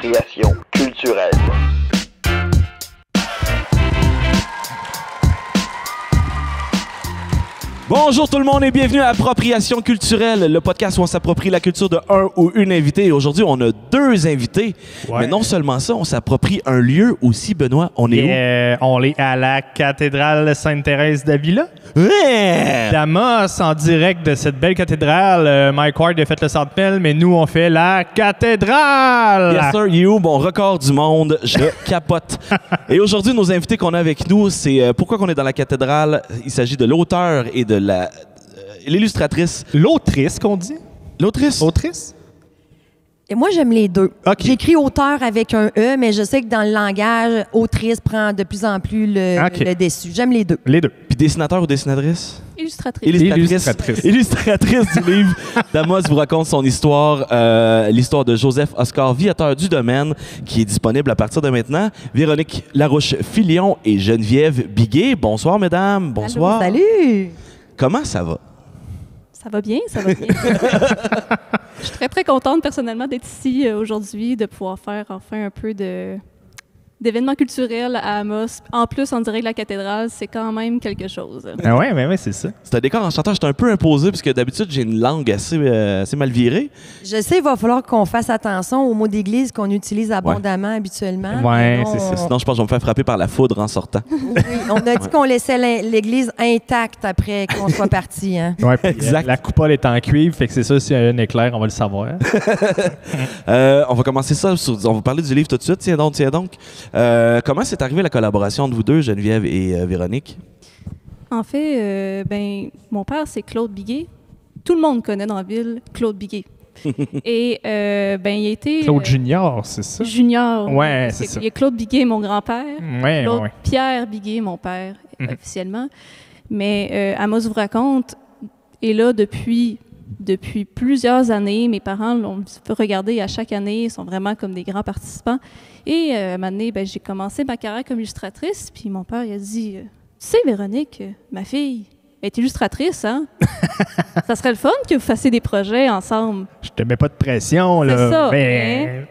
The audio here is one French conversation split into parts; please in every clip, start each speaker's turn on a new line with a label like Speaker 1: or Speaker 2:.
Speaker 1: Appropriation culturelle.
Speaker 2: Bonjour tout le monde et bienvenue à Appropriation culturelle, le podcast où on s'approprie la culture de un ou une invitée. Et aujourd'hui, on a deux invités.
Speaker 3: Ouais.
Speaker 2: Mais non seulement ça, on s'approprie un lieu aussi, Benoît. On est
Speaker 3: On est à la cathédrale Sainte-Thérèse d'Avila.
Speaker 2: où? Ouais!
Speaker 3: D'Amos, en direct de cette belle cathédrale. Mike Ward a fait le centre-pelle, mais nous, on fait la cathédrale!
Speaker 2: Yes sir, You, bon record du monde, je capote. Et aujourd'hui, nos invités qu'on a avec nous, c'est pourquoi qu'on est dans la cathédrale. Il s'agit de l'auteur et de l'illustratrice.
Speaker 3: L'autrice, qu'on dit?
Speaker 2: L'autrice?
Speaker 3: Autrice?
Speaker 4: Et moi, j'aime les deux.
Speaker 3: OK.
Speaker 4: J'écris auteur avec un E, mais je sais que dans le langage, autrice prend de plus en plus le dessus. J'aime les deux.
Speaker 3: Les deux.
Speaker 2: Puis dessinateur ou dessinatrice?
Speaker 5: Illustratrice.
Speaker 3: Illustratrice.
Speaker 2: Illustratrice du livre d'Amos vous raconte son histoire, l'histoire de Joseph Oscar Viateur du Domaine, qui est disponible à partir de maintenant. Véronique Larouche-Filion et Geneviève Biguet. Bonsoir, mesdames. Bonsoir.
Speaker 4: Salut!
Speaker 2: Comment ça va?
Speaker 5: Ça va bien, ça va bien. Je suis très, très contente personnellement d'être ici aujourd'hui, de pouvoir faire enfin un peu d'événements culturels à Amos. En plus, en direct de la cathédrale, c'est quand même quelque chose.
Speaker 3: Ah ouais, c'est ça.
Speaker 2: C'est un décor enchanteur. J'étais un peu imposé parce que d'habitude, j'ai une langue assez mal virée.
Speaker 4: Je sais, il va falloir qu'on fasse attention aux mots d'église qu'on utilise abondamment habituellement.
Speaker 3: Ouais,
Speaker 4: Mais non,
Speaker 3: c'est ça.
Speaker 2: Sinon, je pense que je vais me faire frapper par la foudre en sortant.
Speaker 4: Oui, on a dit qu'on laissait l'église intacte après qu'on soit parti. Hein?
Speaker 3: Ouais, puis,
Speaker 2: Exact.
Speaker 3: la coupole est en cuivre, fait que c'est ça, s'il y a un éclair, on va le savoir.
Speaker 2: On va commencer ça. On va parler du livre tout de suite. Tiens donc. Comment c'est arrivé la collaboration entre vous deux, Geneviève et Véronique?
Speaker 5: En fait, mon père, c'est Claude Biguet. Tout le monde connaît dans la ville Claude Biguet. Et il a été...
Speaker 3: Claude Junior, c'est ça?
Speaker 5: Junior.
Speaker 3: Ouais, c'est ça.
Speaker 5: Il y a Claude Biguet, mon grand-père.
Speaker 3: Ouais,
Speaker 5: Claude
Speaker 3: ouais.
Speaker 5: Pierre Biguet, mon père, officiellement. Mais Amos vous raconte, et là, depuis plusieurs années, mes parents l'ont regardé à chaque année, ils sont vraiment comme des grands participants. Et à un moment donné, j'ai commencé ma carrière comme illustratrice, puis mon père il a dit « Tu sais, Véronique, ma fille est illustratrice, hein? Ça serait le fun que vous fassiez des projets ensemble. »
Speaker 3: Je te mets pas de pression, là.
Speaker 5: C'est ça,
Speaker 3: mais...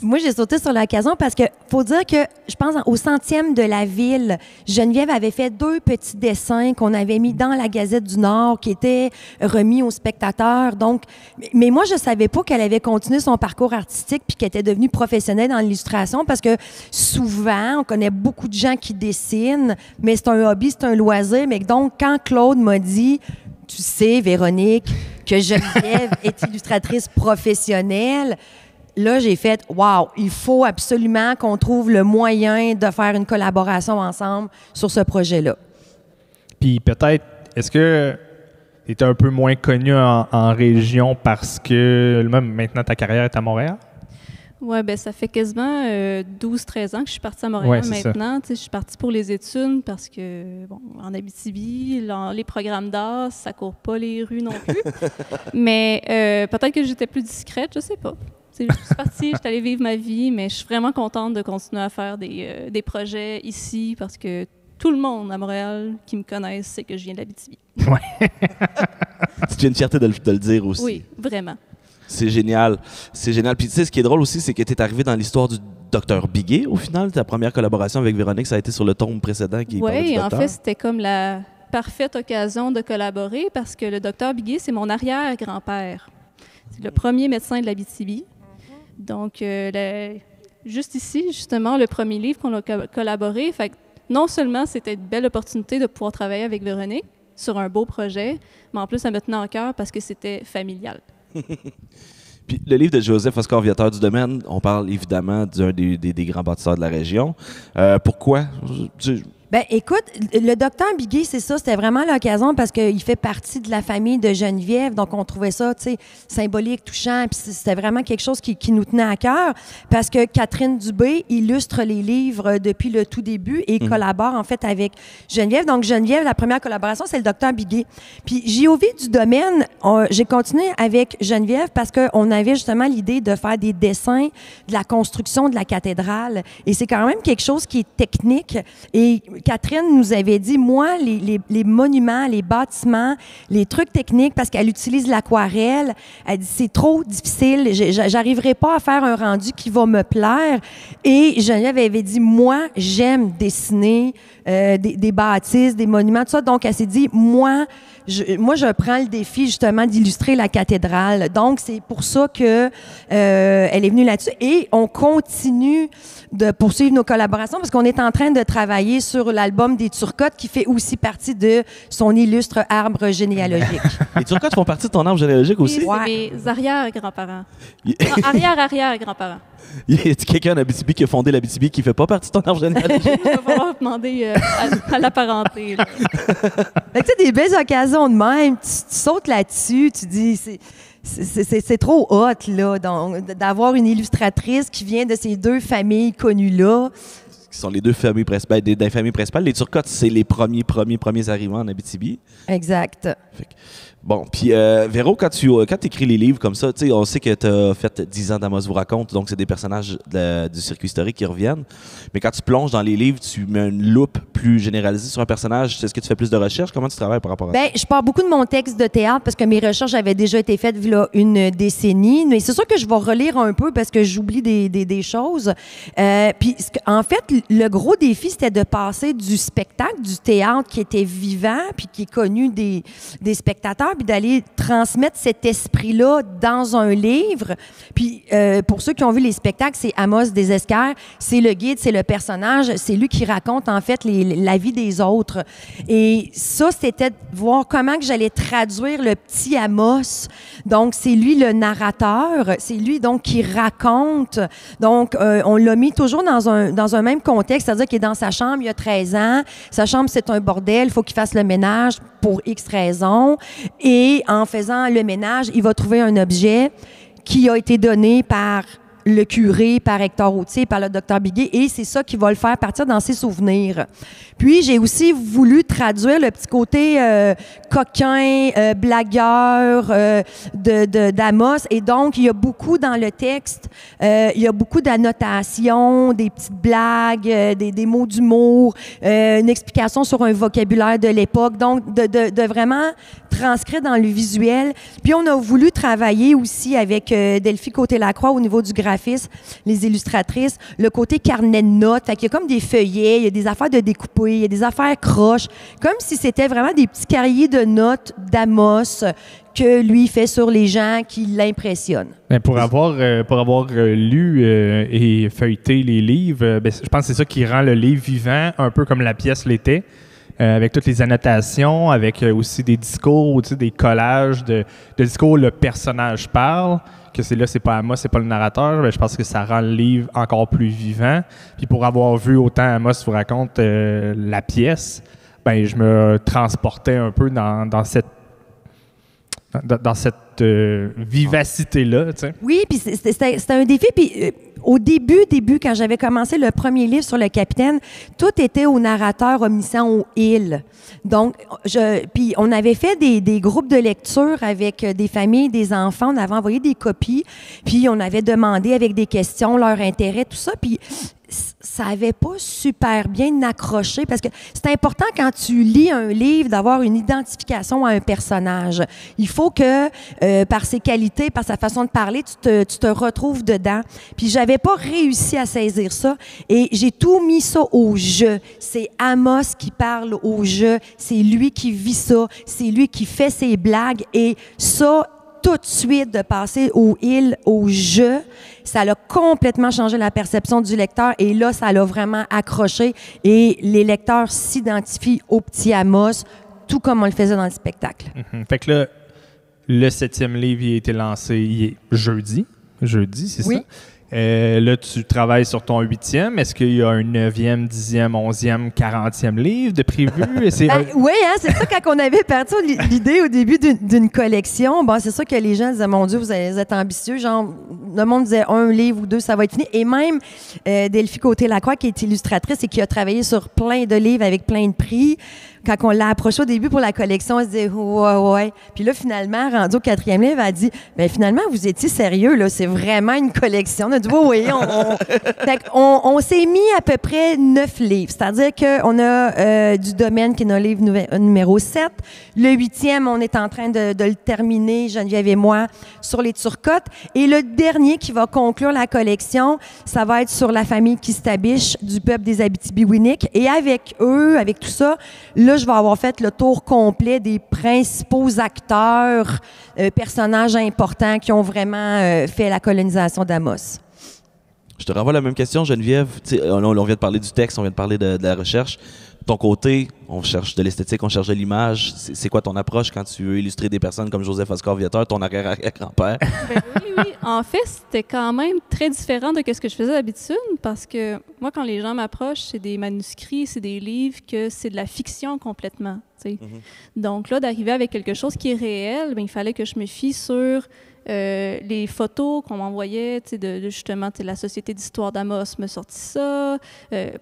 Speaker 4: Moi, j'ai sauté sur l'occasion parce que faut dire que, je pense, au 100e de la ville, Geneviève avait fait 2 petits dessins qu'on avait mis dans la Gazette du Nord qui étaient remis aux spectateurs. Donc, mais moi, je savais pas qu'elle avait continué son parcours artistique puis qu'elle était devenue professionnelle dans l'illustration parce que souvent, on connaît beaucoup de gens qui dessinent, mais c'est un hobby, c'est un loisir. Mais donc, quand Claude m'a dit... Tu sais, Véronique, que Geneviève est illustratrice professionnelle. Là, j'ai fait « Wow, il faut absolument qu'on trouve le moyen de faire une collaboration ensemble sur ce projet-là. »
Speaker 3: Puis peut-être, est-ce que tu es un peu moins connu en région parce que même maintenant ta carrière est à Montréal?
Speaker 5: Oui, ça fait quasiment 12-13 ans que je suis partie à Montréal maintenant. Je suis partie pour les études parce que, en Abitibi, les programmes d'art, ça ne court pas les rues non plus. Mais peut-être que j'étais plus discrète, je ne sais pas. Je suis partie, je suis allée vivre ma vie, mais je suis vraiment contente de continuer à faire des projets ici parce que tout le monde à Montréal qui me connaisse sait que je viens d'Abitibi.
Speaker 3: Ouais.
Speaker 2: C'est une fierté de le dire aussi.
Speaker 5: Oui, vraiment.
Speaker 2: C'est génial. C'est génial. Puis tu sais, ce qui est drôle aussi, c'est que tu es arrivé dans l'histoire du Dr Biguet, au final. Ta première collaboration avec Véronique, ça a été sur le tome précédent qui parlait du
Speaker 5: Oui, en
Speaker 2: docteur.
Speaker 5: fait, c'était comme la parfaite occasion de collaborer parce que le Dr Biguet, c'est mon arrière-grand-père. C'est le premier médecin de l'Abitibi. Donc, juste ici, justement, le premier livre qu'on a collaboré. Fait que non seulement c'était une belle opportunité de pouvoir travailler avec Véronique sur un beau projet, mais en plus, ça me tenait en cœur parce que c'était familial.
Speaker 2: Puis le livre de Joseph Oscar Viateur du Domaine, on parle évidemment d'un des grands bâtisseurs de la région. Pourquoi?
Speaker 4: Ben, écoute, le docteur Biguet, c'est ça, c'était vraiment l'occasion parce qu'il fait partie de la famille de Geneviève, donc on trouvait ça, tu sais, symbolique, touchant, puis c'était vraiment quelque chose qui nous tenait à cœur parce que Catherine Dubé illustre les livres depuis le tout début et collabore en fait avec Geneviève. Donc Geneviève, la première collaboration, c'est le docteur Biguet. Puis JOV du Domaine, j'ai continué avec Geneviève parce qu'on avait justement l'idée de faire des dessins de la construction de la cathédrale et c'est quand même quelque chose qui est technique et Catherine nous avait dit, moi, les monuments, les bâtiments, les trucs techniques, parce qu'elle utilise l'aquarelle, elle dit, c'est trop difficile, j'arriverai pas à faire un rendu qui va me plaire. Et Geneviève avait dit, moi, j'aime dessiner des bâtisses, des monuments, tout ça. Donc, elle s'est dit, moi, je prends le défi, justement, d'illustrer la cathédrale. Donc, c'est pour ça que elle est venue là-dessus. Et on continue de poursuivre nos collaborations parce qu'on est en train de travailler sur l'album des Turcottes qui fait aussi partie de son illustre arbre généalogique.
Speaker 2: Les Turcottes font partie de ton arbre généalogique aussi?
Speaker 5: Oui, c'est mes arrière-grands-parents. Arrière-arrière-grands-parents.
Speaker 2: Y a-t-il quelqu'un en Abitibi qui a fondé l'Abitibi qui fait pas partie de ton arbre généalogique?
Speaker 5: Il va falloir demander à la parenté.
Speaker 4: Tu sais, des belles occasions de même, tu sautes là-dessus, tu dis... C'est trop hot, là, d'avoir une illustratrice qui vient de ces deux familles connues-là.
Speaker 2: Qui sont les deux familles principales, des familles principales. Les Turcottes, c'est les premiers arrivants en Abitibi.
Speaker 4: Exact.
Speaker 2: Bon, puis Véro, quand tu écris les livres comme ça, tu sais, on sait que tu as fait 10 ans d'Amos vous raconte, donc c'est des personnages du circuit historique qui reviennent. Mais quand tu plonges dans les livres, tu mets une loupe plus généralisée sur un personnage. Est-ce que tu fais plus de recherches? Comment tu travailles par rapport à ça?
Speaker 4: Bien, je pars beaucoup de mon texte de théâtre parce que mes recherches avaient déjà été faites il y a une décennie. Mais c'est sûr que je vais relire un peu parce que j'oublie des choses. Puis, en fait, le gros défi, c'était de passer du spectacle, du théâtre qui était vivant puis qui est connu des spectateurs, puis d'aller transmettre cet esprit-là dans un livre. Puis, pour ceux qui ont vu les spectacles, c'est Amos Desesquères, c'est le guide, c'est le personnage, c'est lui qui raconte, en fait, la vie des autres. Et ça, c'était de voir comment que j'allais traduire le petit Amos. Donc, c'est lui le narrateur, c'est lui, donc, qui raconte. Donc, on l'a mis toujours dans un même contexte, c'est-à-dire qu'il est dans sa chambre, il a 13 ans, sa chambre, c'est un bordel, il faut qu'il fasse le ménage pour X raisons. Et en faisant le ménage, il va trouver un objet qui a été donné par le curé, par Hector Autier, par le docteur Biguet, et c'est ça qui va le faire partir dans ses souvenirs. Puis, j'ai aussi voulu traduire le petit côté coquin, blagueur d'Amos, et donc, il y a beaucoup dans le texte, il y a beaucoup d'annotations, des petites blagues, des mots d'humour, une explication sur un vocabulaire de l'époque, donc de vraiment transcrire dans le visuel. Puis, on a voulu travailler aussi avec Delphi Côté-Lacroix au niveau du graphisme, les illustratrices, le côté carnet de notes. Fait qu'il y a comme des feuillets, il y a des affaires de découper, il y a des affaires croches, comme si c'était vraiment des petits cahiers de notes d'Amos que lui fait sur les gens qui l'impressionnent.
Speaker 3: Ben pour avoir lu et feuilleté les livres, je pense que c'est ça qui rend le livre vivant, un peu comme la pièce l'était. Avec toutes les annotations, avec aussi des discours, des collages de discours où le personnage parle, que c'est pas Amos, c'est pas le narrateur, mais je pense que ça rend le livre encore plus vivant. Puis pour avoir vu autant Amos vous raconte la pièce, ben je me transportais un peu dans cette vivacité-là, tu sais.
Speaker 4: Oui, puis c'était un défi. Puis au début, quand j'avais commencé le premier livre sur le capitaine, tout était au narrateur omniscient aux îles. Donc, puis on avait fait des groupes de lecture avec des familles, des enfants. On avait envoyé des copies, puis on avait demandé avec des questions leur intérêt, tout ça. Puis ça n'avait pas super bien accroché parce que c'est important quand tu lis un livre d'avoir une identification à un personnage. Il faut que par ses qualités, par sa façon de parler, tu te retrouves dedans. Puis j'avais pas réussi à saisir ça et j'ai tout mis ça au jeu. C'est Amos qui parle au jeu, c'est lui qui vit ça, c'est lui qui fait ses blagues et ça, tout de suite de passer au jeu, ça l'a complètement changé la perception du lecteur et là, ça l'a vraiment accroché et les lecteurs s'identifient au petit Amos, tout comme on le faisait dans le spectacle.
Speaker 3: Mm-hmm. Fait que là, le 7e livre il a été lancé jeudi, c'est
Speaker 4: oui.
Speaker 3: Ça? Là, tu travailles sur ton 8e. Est-ce qu'il y a un 9e, 10e, 11e, 40e livre de prévu?
Speaker 4: Oui, c'est ça, quand on avait parti l'idée au début d'une collection, c'est ça que les gens disaient, mon Dieu, vous êtes ambitieux. Genre, le monde disait 1 livre ou 2, ça va être fini. Et même Delphi Côté-Lacroix, qui est illustratrice et qui a travaillé sur plein de livres avec plein de prix, quand on l'a approché au début pour la collection, elle se disait « ouais. » Puis là, finalement, rendu au 4e livre, elle a dit « Ben finalement, vous étiez sérieux, là, c'est vraiment une collection. » On a dit « Oui. » On s'est mis à peu près 9 livres. C'est-à-dire qu'on a du domaine qui est notre livre numéro 7. Le 8e, on est en train de le terminer, Geneviève et moi, sur les Turcottes. Et le dernier qui va conclure la collection, ça va être sur la famille Kistabiche du peuple des Abitibi-Winnik. Et avec eux, avec tout ça, là, je vais avoir fait le tour complet des principaux acteurs, personnages importants qui ont vraiment fait la colonisation d'Amos.
Speaker 2: Je te renvoie la même question, Geneviève. On vient de parler du texte, on vient de parler de la recherche. Ton côté, on cherche de l'esthétique, on cherche de l'image. C'est quoi ton approche quand tu veux illustrer des personnes comme Joseph-Oscar Viateur, ton arrière-grand-père?
Speaker 5: Oui. En fait, c'était quand même très différent de ce que je faisais d'habitude parce que moi, quand les gens m'approchent, c'est des manuscrits, c'est des livres, que c'est de la fiction complètement. Donc là, d'arriver avec quelque chose qui est réel, il fallait que je me fie sur les photos qu'on m'envoyait de justement la Société d'histoire d'Amos me sortit ça.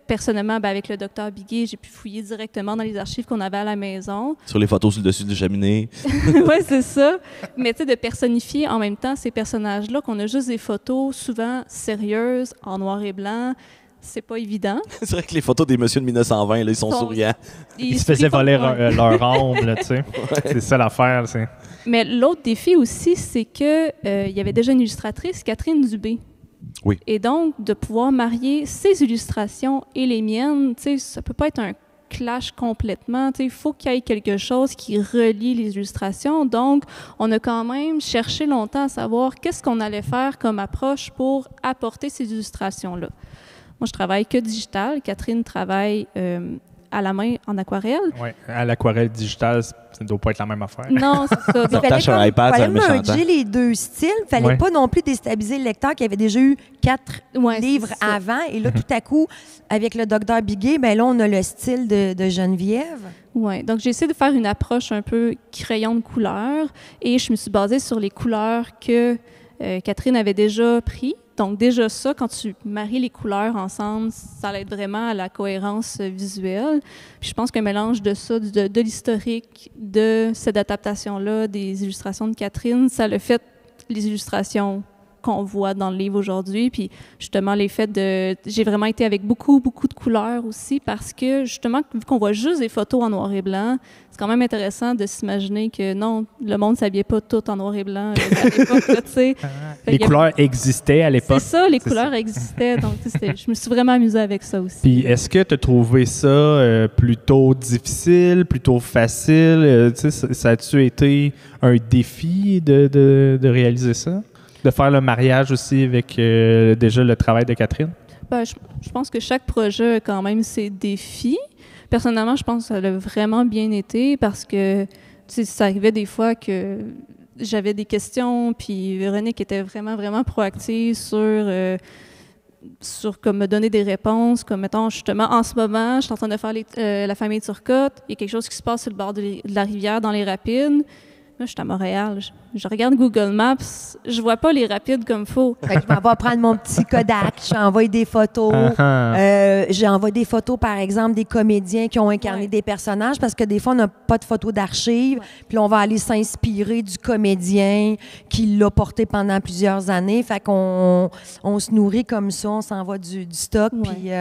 Speaker 5: Personnellement, avec le docteur Biguet, j'ai pu fouiller directement dans les archives qu'on avait à la maison.
Speaker 2: Sur les photos sur le dessus du cheminée.
Speaker 5: Oui, c'est ça. Mais de personnifier en même temps ces personnages-là, qu'on a juste des photos souvent sérieuses, en noir et blanc, c'est pas évident.
Speaker 2: C'est vrai que les photos des messieurs de 1920, là, ils sont souriants.
Speaker 3: Ils se faisaient voler leur ombre, tu sais. Ouais. C'est ça l'affaire, c'est...
Speaker 5: Mais l'autre défi aussi, c'est que il y avait déjà une illustratrice, Catherine Dubé.
Speaker 2: Oui.
Speaker 5: Et donc, de pouvoir marier ses illustrations et les miennes, ça peut pas être un clash complètement. Il faut qu'il y ait quelque chose qui relie les illustrations. Donc, on a quand même cherché longtemps à savoir qu'est-ce qu'on allait faire comme approche pour apporter ces illustrations-là. Moi, je travaille que digital. Catherine travaille à la main en aquarelle.
Speaker 3: Oui, à l'aquarelle digitale, ça ne doit pas être la même affaire.
Speaker 5: Non, c'est ça.
Speaker 2: Donc, tâche un iPad, c'est un méchant temps.
Speaker 4: Merger les deux styles. Il ne fallait pas non plus déstabiliser le lecteur qui avait déjà eu 4 livres avant. Et là, tout à coup, avec le docteur Biguet, là, on a le style de Geneviève.
Speaker 5: Oui, donc j'ai essayé de faire une approche un peu crayon de couleur et je me suis basée sur les couleurs que Catherine avait déjà pris. Donc déjà ça, quand tu maries les couleurs ensemble, ça aide vraiment à la cohérence visuelle. Puis je pense qu'un mélange de ça, de l'historique, de cette adaptation-là, des illustrations de Catherine, ça a fait les illustrations qu'on voit dans le livre aujourd'hui. Puis justement, les faits de... J'ai vraiment été avec beaucoup de couleurs aussi parce que justement, vu qu'on voit juste des photos en noir et blanc, c'est quand même intéressant de s'imaginer que non, le monde ne s'habillait pas tout en noir et blanc à l'époque, tu sais.
Speaker 3: Les couleurs existaient à l'époque.
Speaker 5: C'est ça, les couleurs existaient. Donc, je me suis vraiment amusée avec ça aussi.
Speaker 3: Puis, est-ce que tu as trouvé ça plutôt difficile, plutôt facile? Ça a-tu été un défi de réaliser ça? De faire le mariage aussi avec déjà le travail de Catherine?
Speaker 5: Je pense que chaque projet a quand même ses défis. Personnellement, je pense que ça a vraiment bien été parce que ça arrivait des fois que j'avais des questions, puis Véronique était vraiment proactive sur comme me donner des réponses, comme mettons justement en ce moment, je suis en train de faire la famille Turcotte, il y a quelque chose qui se passe sur le bord de la rivière dans les rapides. Là, je suis à Montréal. Je regarde Google Maps. Je vois pas les rapides comme il faut.
Speaker 4: Je m'en vais prendre mon petit Kodak. J'envoie des photos. J'envoie des photos, par exemple, des comédiens qui ont incarné des personnages parce que des fois, on n'a pas de photos d'archives. Puis là, on va aller s'inspirer du comédien qui l'a porté pendant plusieurs années. Fait qu'on se nourrit comme ça. On s'envoie du stock. Puis...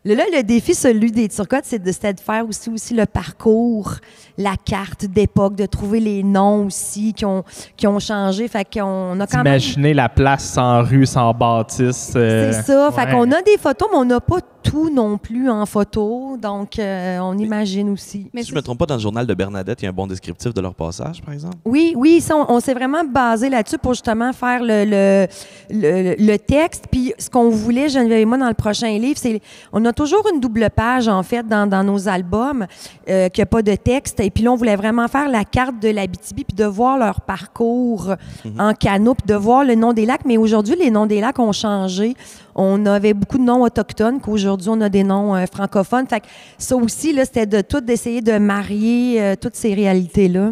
Speaker 4: Là, le défi, celui des Turcottes, c'était de faire aussi le parcours, la carte d'époque, de trouver les noms aussi qui ont changé. Fait qu'on a quand même...
Speaker 3: Imaginer la place sans rue, sans bâtisse.
Speaker 4: C'est ça. Fait qu'on a des photos, mais on n'a pas tout non plus en photo. Donc, on imagine aussi.
Speaker 2: Mais si je ne me trompe pas, dans le journal de Bernadette, il y a un bon descriptif de leur passage, par exemple?
Speaker 4: Oui, ça, on s'est vraiment basé là-dessus pour justement faire le texte. Puis ce qu'on voulait, Geneviève et moi, dans le prochain livre, c'est... On a toujours une double page, en fait, dans nos albums, qui n'a pas de texte. Et puis là, on voulait vraiment faire la carte de l'Abitibi, puis de voir leur parcours en canot, puis de voir le nom des lacs. Mais aujourd'hui, les noms des lacs ont changé. On avait beaucoup de noms autochtones, qu'aujourd'hui, on a des noms francophones. Fait que ça aussi, là, c'était d'essayer de marier toutes ces réalités-là.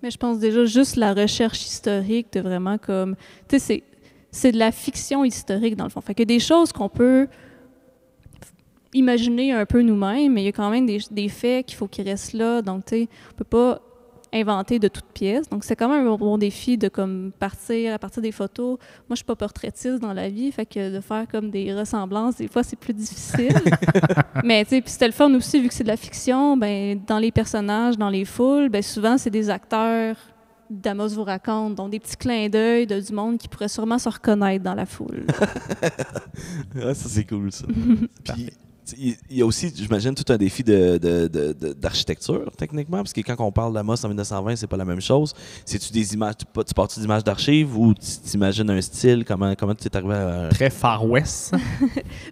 Speaker 5: Mais je pense déjà juste la recherche historique de vraiment comme... Tu sais, c'est de la fiction historique, dans le fond. Fait que des choses qu'on peut imaginer un peu nous-mêmes, mais il y a quand même des faits qu'il faut qu'ils restent là. Donc, tu sais, on peut pas inventer de toutes pièces. Donc, c'est quand même un bon défi de comme partir à partir des photos. Moi, je suis pas portraitiste dans la vie, fait que de faire comme des ressemblances, des fois, c'est plus difficile. Mais, tu sais, puis c'était le fun aussi, vu que c'est de la fiction, ben dans les personnages, dans les foules, ben souvent, c'est des acteurs d'Amos vous raconte, donc des petits clins d'œil du monde qui pourrait sûrement se reconnaître dans la foule.
Speaker 2: Ah, ça, c'est cool, ça. Puis, il y a aussi, j'imagine, tout un défi d'architecture, techniquement, parce que quand on parle d'Amos en 1920, c'est pas la même chose. C'est-tu des images, tu pars-tu d'images d'archives ou tu t'imagines un style? Comment tu es arrivé à...
Speaker 3: Très Far West.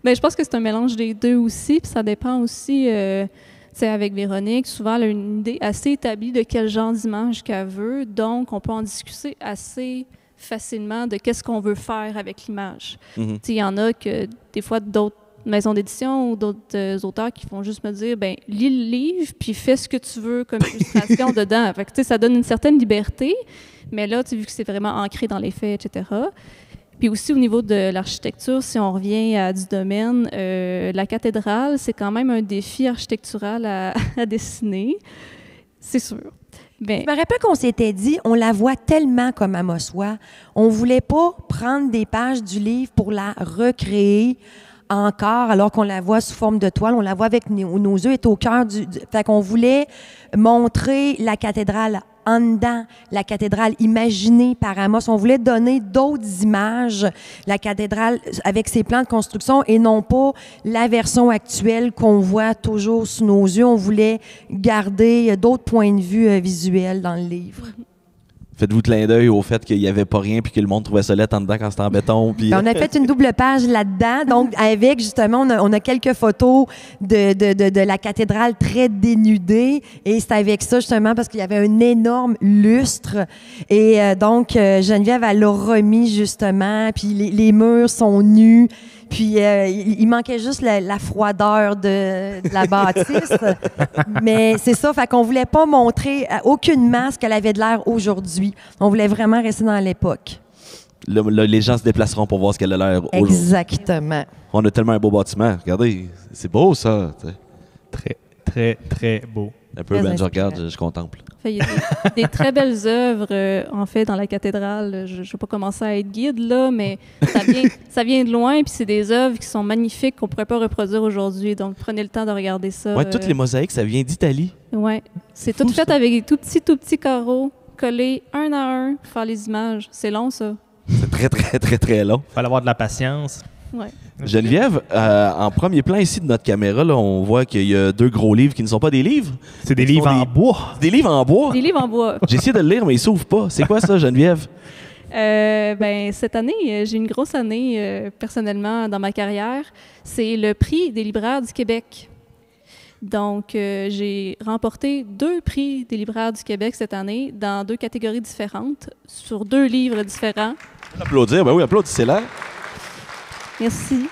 Speaker 5: Bien, je pense que c'est un mélange des deux aussi, puis ça dépend aussi... avec Véronique, souvent, elle a une idée assez établie de quel genre d'image qu'elle veut, donc on peut en discuter assez facilement de qu'est-ce qu'on veut faire avec l'image.
Speaker 2: Mm-hmm.
Speaker 5: Il y en a que, des fois, d'autres maisons d'édition ou d'autres auteurs qui vont juste me dire, ben lis le livre, puis fais ce que tu veux comme illustration dedans. Fait que, ça donne une certaine liberté, mais là, vu que c'est vraiment ancré dans les faits, etc., puis aussi, au niveau de l'architecture, si on revient à du domaine, la cathédrale, c'est quand même un défi architectural à dessiner, c'est sûr. Ben,
Speaker 4: je me rappelle qu'on s'était dit, on la voit tellement comme Amossois, on voulait pas prendre des pages du livre pour la recréer encore, alors qu'on la voit sous forme de toile, on la voit avec nos yeux, est au cœur fait qu'on voulait montrer la cathédrale en dedans, la cathédrale imaginée par Amos. On voulait donner d'autres images, la cathédrale avec ses plans de construction et non pas la version actuelle qu'on voit toujours sous nos yeux. On voulait garder d'autres points de vue visuels dans le livre.
Speaker 2: Faites-vous clin d'œil au fait qu'il n'y avait pas rien puis que le monde trouvait ça laid en dedans quand c'était en béton. Puis...
Speaker 4: on a fait une double page là-dedans. Donc, avec, justement, on a quelques photos de la cathédrale très dénudée. Et c'est avec ça, justement, parce qu'il y avait un énorme lustre. Et donc, Geneviève, elle l'a remis, justement. Puis les murs sont nus. Puis, il manquait juste la froideur de la bâtisse. Mais c'est ça, fait qu'on voulait pas montrer aucunement ce qu'elle avait de l'air aujourd'hui. On voulait vraiment rester dans l'époque.
Speaker 2: Là, les gens se déplaceront pour voir ce qu'elle a l'air aujourd'hui.
Speaker 4: Exactement.
Speaker 2: On a tellement un beau bâtiment. Regardez, c'est beau, ça. T'sais.
Speaker 3: Très, très, très beau.
Speaker 2: Un peu, je regarde, je contemple.
Speaker 5: Il y a des très belles œuvres, en fait, dans la cathédrale. Je ne vais pas commencer à être guide, là, mais ça vient de loin, puis c'est des œuvres qui sont magnifiques qu'on ne pourrait pas reproduire aujourd'hui. Donc, prenez le temps de regarder ça.
Speaker 2: Oui, toutes les mosaïques, ça vient d'Italie.
Speaker 5: Oui, c'est tout fait avec des tout petits carreaux collés un à un pour faire les images. C'est long, ça.
Speaker 2: C'est très, très, très, très long.
Speaker 3: Il fallait avoir de la patience.
Speaker 5: Ouais.
Speaker 2: Geneviève, en premier plan ici de notre caméra, là, on voit qu'il y a 2 gros livres qui ne sont pas des livres.
Speaker 3: C'est des livres en bois.
Speaker 2: Des livres en bois?
Speaker 5: Des livres en bois.
Speaker 2: J'ai essayé de le lire, mais il ne s'ouvre pas. C'est quoi ça, Geneviève?
Speaker 5: Cette année, j'ai une grosse année personnellement dans ma carrière. C'est le prix des libraires du Québec. Donc, j'ai remporté 2 prix des libraires du Québec cette année dans 2 catégories différentes, sur 2 livres différents.
Speaker 2: On peut applaudir. Ben oui, applaudissez-la.
Speaker 5: Merci.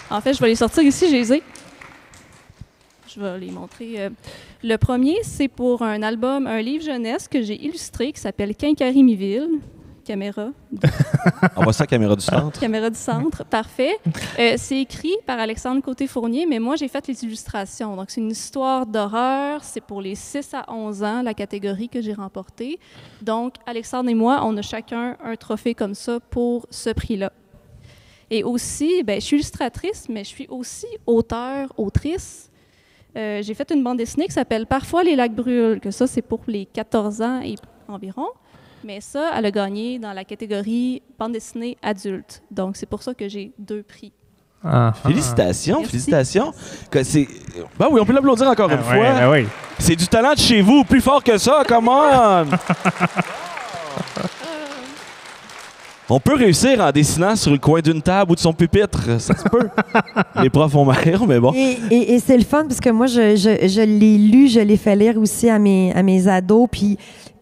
Speaker 5: En fait, je vais les sortir ici, je les ai. Je vais les montrer. Le premier, c'est pour un livre jeunesse que j'ai illustré qui s'appelle Quincarimiville. Caméra.
Speaker 2: On voit ça, caméra du centre.
Speaker 5: Caméra du centre, parfait. C'est écrit par Alexandre Côté-Fournier, mais moi, j'ai fait les illustrations. Donc, c'est une histoire d'horreur. C'est pour les 6 à 11 ans, la catégorie que j'ai remportée. Donc, Alexandre et moi, on a chacun un trophée comme ça pour ce prix-là. Et aussi, je suis illustratrice, mais je suis aussi autrice. J'ai fait une bande dessinée qui s'appelle « Parfois, les lacs brûlent », que ça, c'est pour les 14 ans et environ. Mais ça, elle a gagné dans la catégorie bande dessinée adulte. Donc, c'est pour ça que j'ai 2 prix.
Speaker 2: Félicitations,
Speaker 5: Merci.
Speaker 2: félicitations. Ben oui, on peut l'applaudir encore une fois.
Speaker 3: Ben oui.
Speaker 2: C'est du talent de chez vous, plus fort que ça, come on! On peut réussir en dessinant sur le coin d'une table ou de son pupitre, ça se peut. Les profs ont marre, mais bon.
Speaker 4: Et c'est le fun parce que moi, je l'ai lu, je l'ai fait lire aussi à mes ados, puis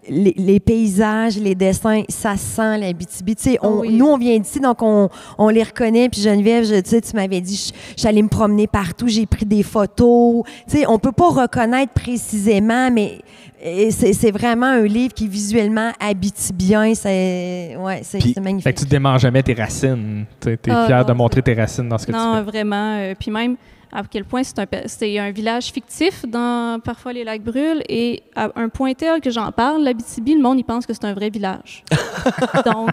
Speaker 4: les paysages, les dessins, ça sent l'Abitibi. Tu sais,
Speaker 5: Oui.
Speaker 4: nous, on vient d'ici, donc on les reconnaît. Puis Geneviève, tu sais, tu m'avais dit, j'allais me promener partout, j'ai pris des photos. Tu sais, on peut pas reconnaître précisément, mais c'est vraiment un livre qui visuellement abitibien. C'est magnifique.
Speaker 3: Fait que tu ne démanges jamais tes racines. Tu es fière de montrer tes racines dans ce que tu fais.
Speaker 5: Non, vraiment. Puis même, à quel point c'est un village fictif dans Parfois les lacs brûlent, et à un point tel que j'en parle, l'Abitibi, le monde, il pense que c'est un vrai village. Donc,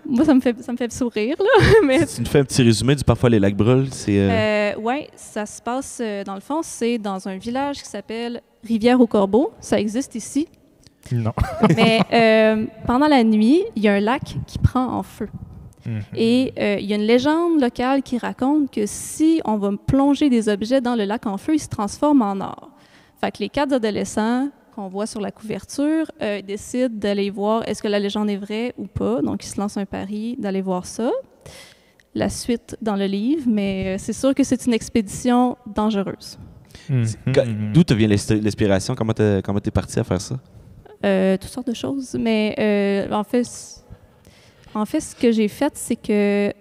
Speaker 5: moi, ça me fait sourire, là. Mais
Speaker 2: Tu nous fais un petit résumé du Parfois les lacs brûlent?
Speaker 5: oui, ça se passe, dans le fond, c'est dans un village qui s'appelle Rivière-aux-Corbeaux. Ça existe ici.
Speaker 3: Non.
Speaker 5: Mais pendant la nuit, il y a un lac qui prend en feu. Et il y a une légende locale qui raconte que si on va plonger des objets dans le lac en feu, ils se transforment en or. Fait que les 4 adolescents qu'on voit sur la couverture décident d'aller voir est-ce que la légende est vraie ou pas. Donc, ils se lancent un pari d'aller voir ça. La suite dans le livre, mais c'est sûr que c'est une expédition dangereuse.
Speaker 2: D'où te vient l'inspiration? Comment t'es parti à faire ça?
Speaker 5: Toutes sortes de choses. Mais en fait, ce que j'ai fait, c'est que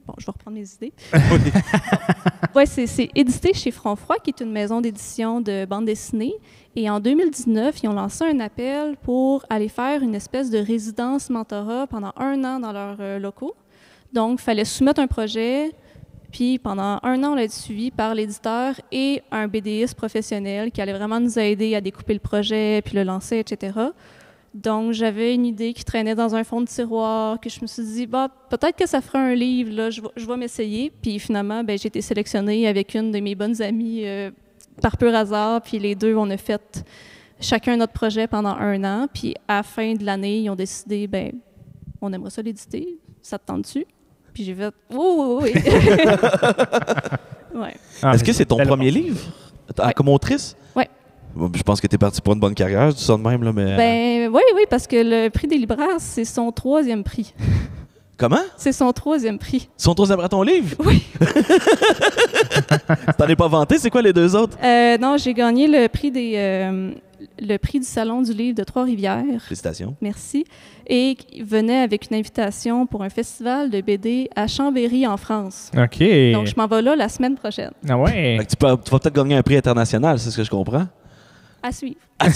Speaker 5: bon, je vais reprendre mes idées. Ouais, c'est édité chez Front Froid, qui est une maison d'édition de bande dessinée. Et en 2019, ils ont lancé un appel pour aller faire une espèce de résidence mentorat pendant 1 an dans leurs locaux. Donc, il fallait soumettre un projet. Puis, pendant 1 an, on l'a été suivi par l'éditeur et un BDiste professionnel qui allait vraiment nous aider à découper le projet, puis le lancer, etc. Donc, j'avais une idée qui traînait dans un fond de tiroir, que je me suis dit, peut-être que ça fera un livre, là, je vais m'essayer. Puis finalement, j'ai été sélectionnée avec une de mes bonnes amies par pur hasard. Puis les deux, on a fait chacun notre projet pendant 1 an. Puis à la fin de l'année, ils ont décidé, on aimerait ça l'éditer, ça te tente-tu? Puis j'ai fait, oui. Ouais.
Speaker 2: Est-ce que c'est ton premier livre comme autrice?
Speaker 5: Oui.
Speaker 2: Je pense que tu es parti pour une bonne carrière, je dis ça de même, là, mais...
Speaker 5: Oui, parce que le prix des libraires, c'est son 3e prix.
Speaker 2: Comment?
Speaker 5: C'est son 3e prix.
Speaker 2: Son 3e à ton livre?
Speaker 5: Oui.
Speaker 2: T'en es pas vanté? C'est quoi les 2 autres?
Speaker 5: Non, j'ai gagné le prix du Salon du livre de Trois-Rivières.
Speaker 2: Félicitations.
Speaker 5: Merci. Et il venait avec une invitation pour un festival de BD à Chambéry, en France.
Speaker 3: OK.
Speaker 5: Donc, je m'en vais là la semaine prochaine.
Speaker 3: Ah ouais?
Speaker 2: Tu vas peut-être gagner un prix international, c'est ce que je comprends?
Speaker 5: À suivre.
Speaker 2: Mais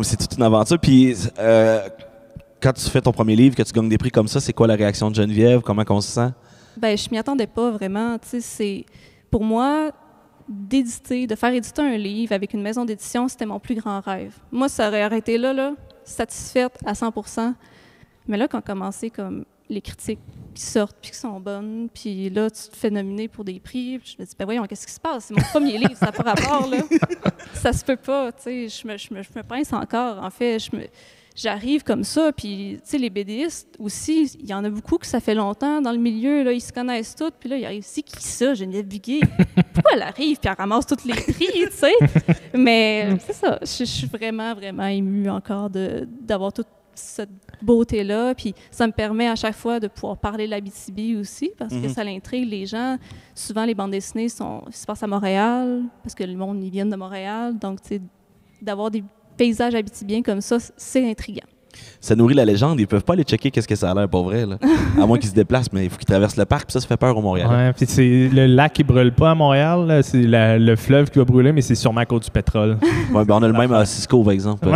Speaker 2: c'est toute une aventure. Puis, quand tu fais ton premier livre, que tu gagnes des prix comme ça, c'est quoi la réaction de Geneviève? Comment on se sent?
Speaker 5: Je m'y attendais pas vraiment. Pour moi, de faire éditer un livre avec une maison d'édition, c'était mon plus grand rêve. Moi, ça aurait arrêté là, satisfaite à 100%. Mais là, quand commençait comme les critiques qui sortent puis qui sont bonnes, puis là, tu te fais nominer pour des prix, puis je me dis, voyons, qu'est-ce qui se passe? C'est mon premier livre, ça n'a pas rapport, là. Ça se peut pas, tu sais, je me pince encore. En fait, j'arrive comme ça, puis, tu sais, les BDistes aussi, il y en a beaucoup que ça fait longtemps dans le milieu, là, ils se connaissent tous, puis là, ils arrivent, c'est qui ça, Geneviève Bigué? Pourquoi elle arrive, puis elle ramasse tous les prix, tu sais? Mais c'est ça, je suis vraiment, vraiment émue encore d'avoir toute cette beauté-là, puis ça me permet à chaque fois de pouvoir parler de l'Abitibi aussi, parce que ça l'intrigue les gens. Souvent, les bandes dessinées se passent à Montréal, parce que le monde, ils viennent de Montréal, donc, tu sais, d'avoir des paysages abitibiens comme ça, c'est intriguant.
Speaker 2: Ça nourrit la légende. Ils peuvent pas aller checker qu'est-ce que ça a l'air pour vrai, là. À moins qu'ils se déplacent, mais il faut qu'ils traversent le parc, puis ça fait peur au Montréal.
Speaker 3: Ouais, puis c'est le lac qui brûle pas à Montréal, là. C'est le fleuve qui va brûler, mais c'est sûrement à cause du pétrole.
Speaker 2: Ouais, on a le même à Cisco, par exemple.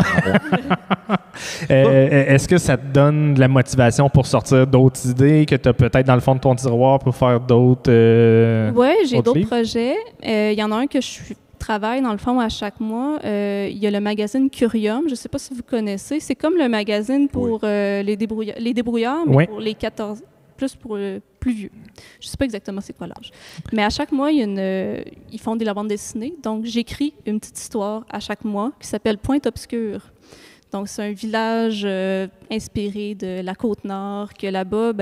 Speaker 3: Est-ce que ça te donne de la motivation pour sortir d'autres idées que tu as peut-être dans le fond de ton tiroir pour faire d'autres
Speaker 5: Oui, j'ai d'autres
Speaker 3: livres?
Speaker 5: projets. Il y en a un que je travaille dans le fond à chaque mois. Il y a le magazine Curium. Je ne sais pas si vous connaissez. C'est comme le magazine pour les débrouillards, mais pour les 14, plus pour plus vieux. Je ne sais pas exactement c'est quoi l'âge. Mais à chaque mois, ils font de la bande dessinée. Donc, j'écris une petite histoire à chaque mois qui s'appelle Pointe-Obscure. Donc, c'est un village inspiré de la Côte-Nord, que là-bas,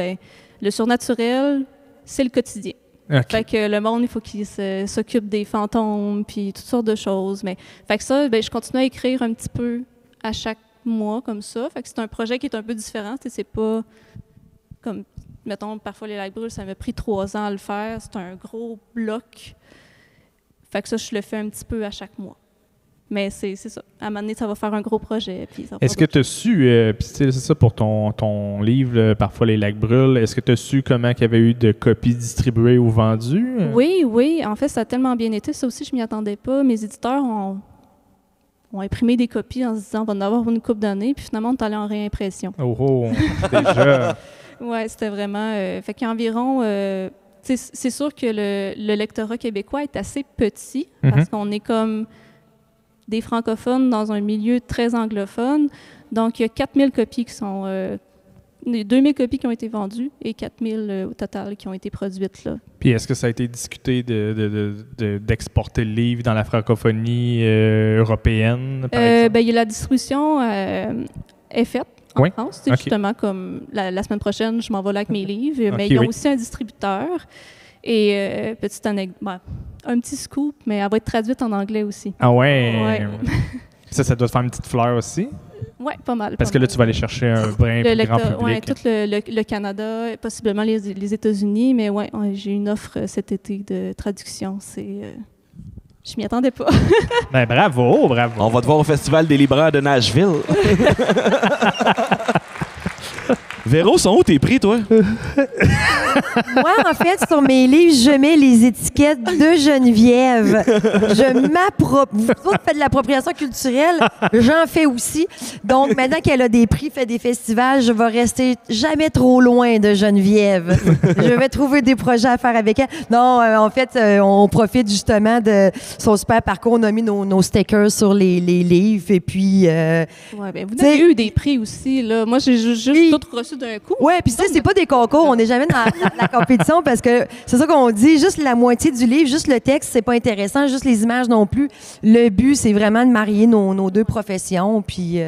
Speaker 5: le surnaturel, c'est le quotidien.
Speaker 3: Okay.
Speaker 5: Fait que le monde, il faut qu'il s'occupe des fantômes, puis toutes sortes de choses. Mais, fait que ça, je continue à écrire un petit peu à chaque mois, comme ça. Fait que c'est un projet qui est un peu différent. C'est pas comme, mettons, Parfois les lacs brûlent, ça m'a pris 3 ans à le faire. C'est un gros bloc. Fait que ça, je le fais un petit peu à chaque mois. Mais c'est ça. À un moment donné, ça va faire un gros projet.
Speaker 3: Est-ce que tu as su, puis c'est ça pour ton livre, Parfois les lacs brûlent, est-ce que tu as su comment il y avait eu de copies distribuées ou vendues?
Speaker 5: Oui. En fait, ça a tellement bien été. Ça aussi, je m'y attendais pas. Mes éditeurs ont imprimé des copies en se disant on va en avoir une couple d'années. Puis finalement, on est allé en réimpression.
Speaker 3: Oh, déjà!
Speaker 5: Oui, c'était vraiment... fait qu'il y a environ... c'est sûr que le lectorat québécois est assez petit parce qu'on est comme des francophones dans un milieu très anglophone. Donc, il y a 4000 copies qui sont... 2000 copies qui ont été vendues et 4000 au total qui ont été produites là.
Speaker 3: Puis est-ce que ça a été discuté d'exporter le livre dans la francophonie européenne, par exemple?
Speaker 5: Il y a la distribution est faite en France. Okay. Justement, comme la semaine prochaine, je m'en vais là avec mes livres. Mais ils ont aussi un distributeur. Et petite anecdote, un petit scoop, mais elle va être traduite en anglais aussi.
Speaker 3: Ah ouais? Ça doit te faire une petite fleur aussi?
Speaker 5: Oui, pas mal.
Speaker 3: Parce que là, tu vas aller chercher un brin plus grand public.
Speaker 5: Oui, tout le Canada, possiblement les États-Unis, mais j'ai une offre cet été de traduction. Je m'y attendais pas.
Speaker 3: Ben bravo!
Speaker 2: On va te voir au Festival des libraires de Nashville. Véro, sont où tes prix, toi?
Speaker 4: Moi, en fait, sur mes livres, je mets les étiquettes de Geneviève. Je m'approprie. Vous autres faites de l'appropriation culturelle, j'en fais aussi. Donc, maintenant qu'elle a des prix, fait des festivals, je vais rester jamais trop loin de Geneviève. Je vais trouver des projets à faire avec elle. Non, en fait, on profite justement de son super parcours. On a mis nos stickers sur les livres. Et puis...
Speaker 5: vous avez eu des prix aussi, là. Moi, j'ai juste tout reçu d'un coup.
Speaker 4: Oui, puis c'est pas des concours. On n'est jamais dans la compétition parce que c'est ça qu'on dit. Juste la moitié du livre, juste le texte, c'est pas intéressant. Juste les images non plus. Le but, c'est vraiment de marier nos deux professions. Puis,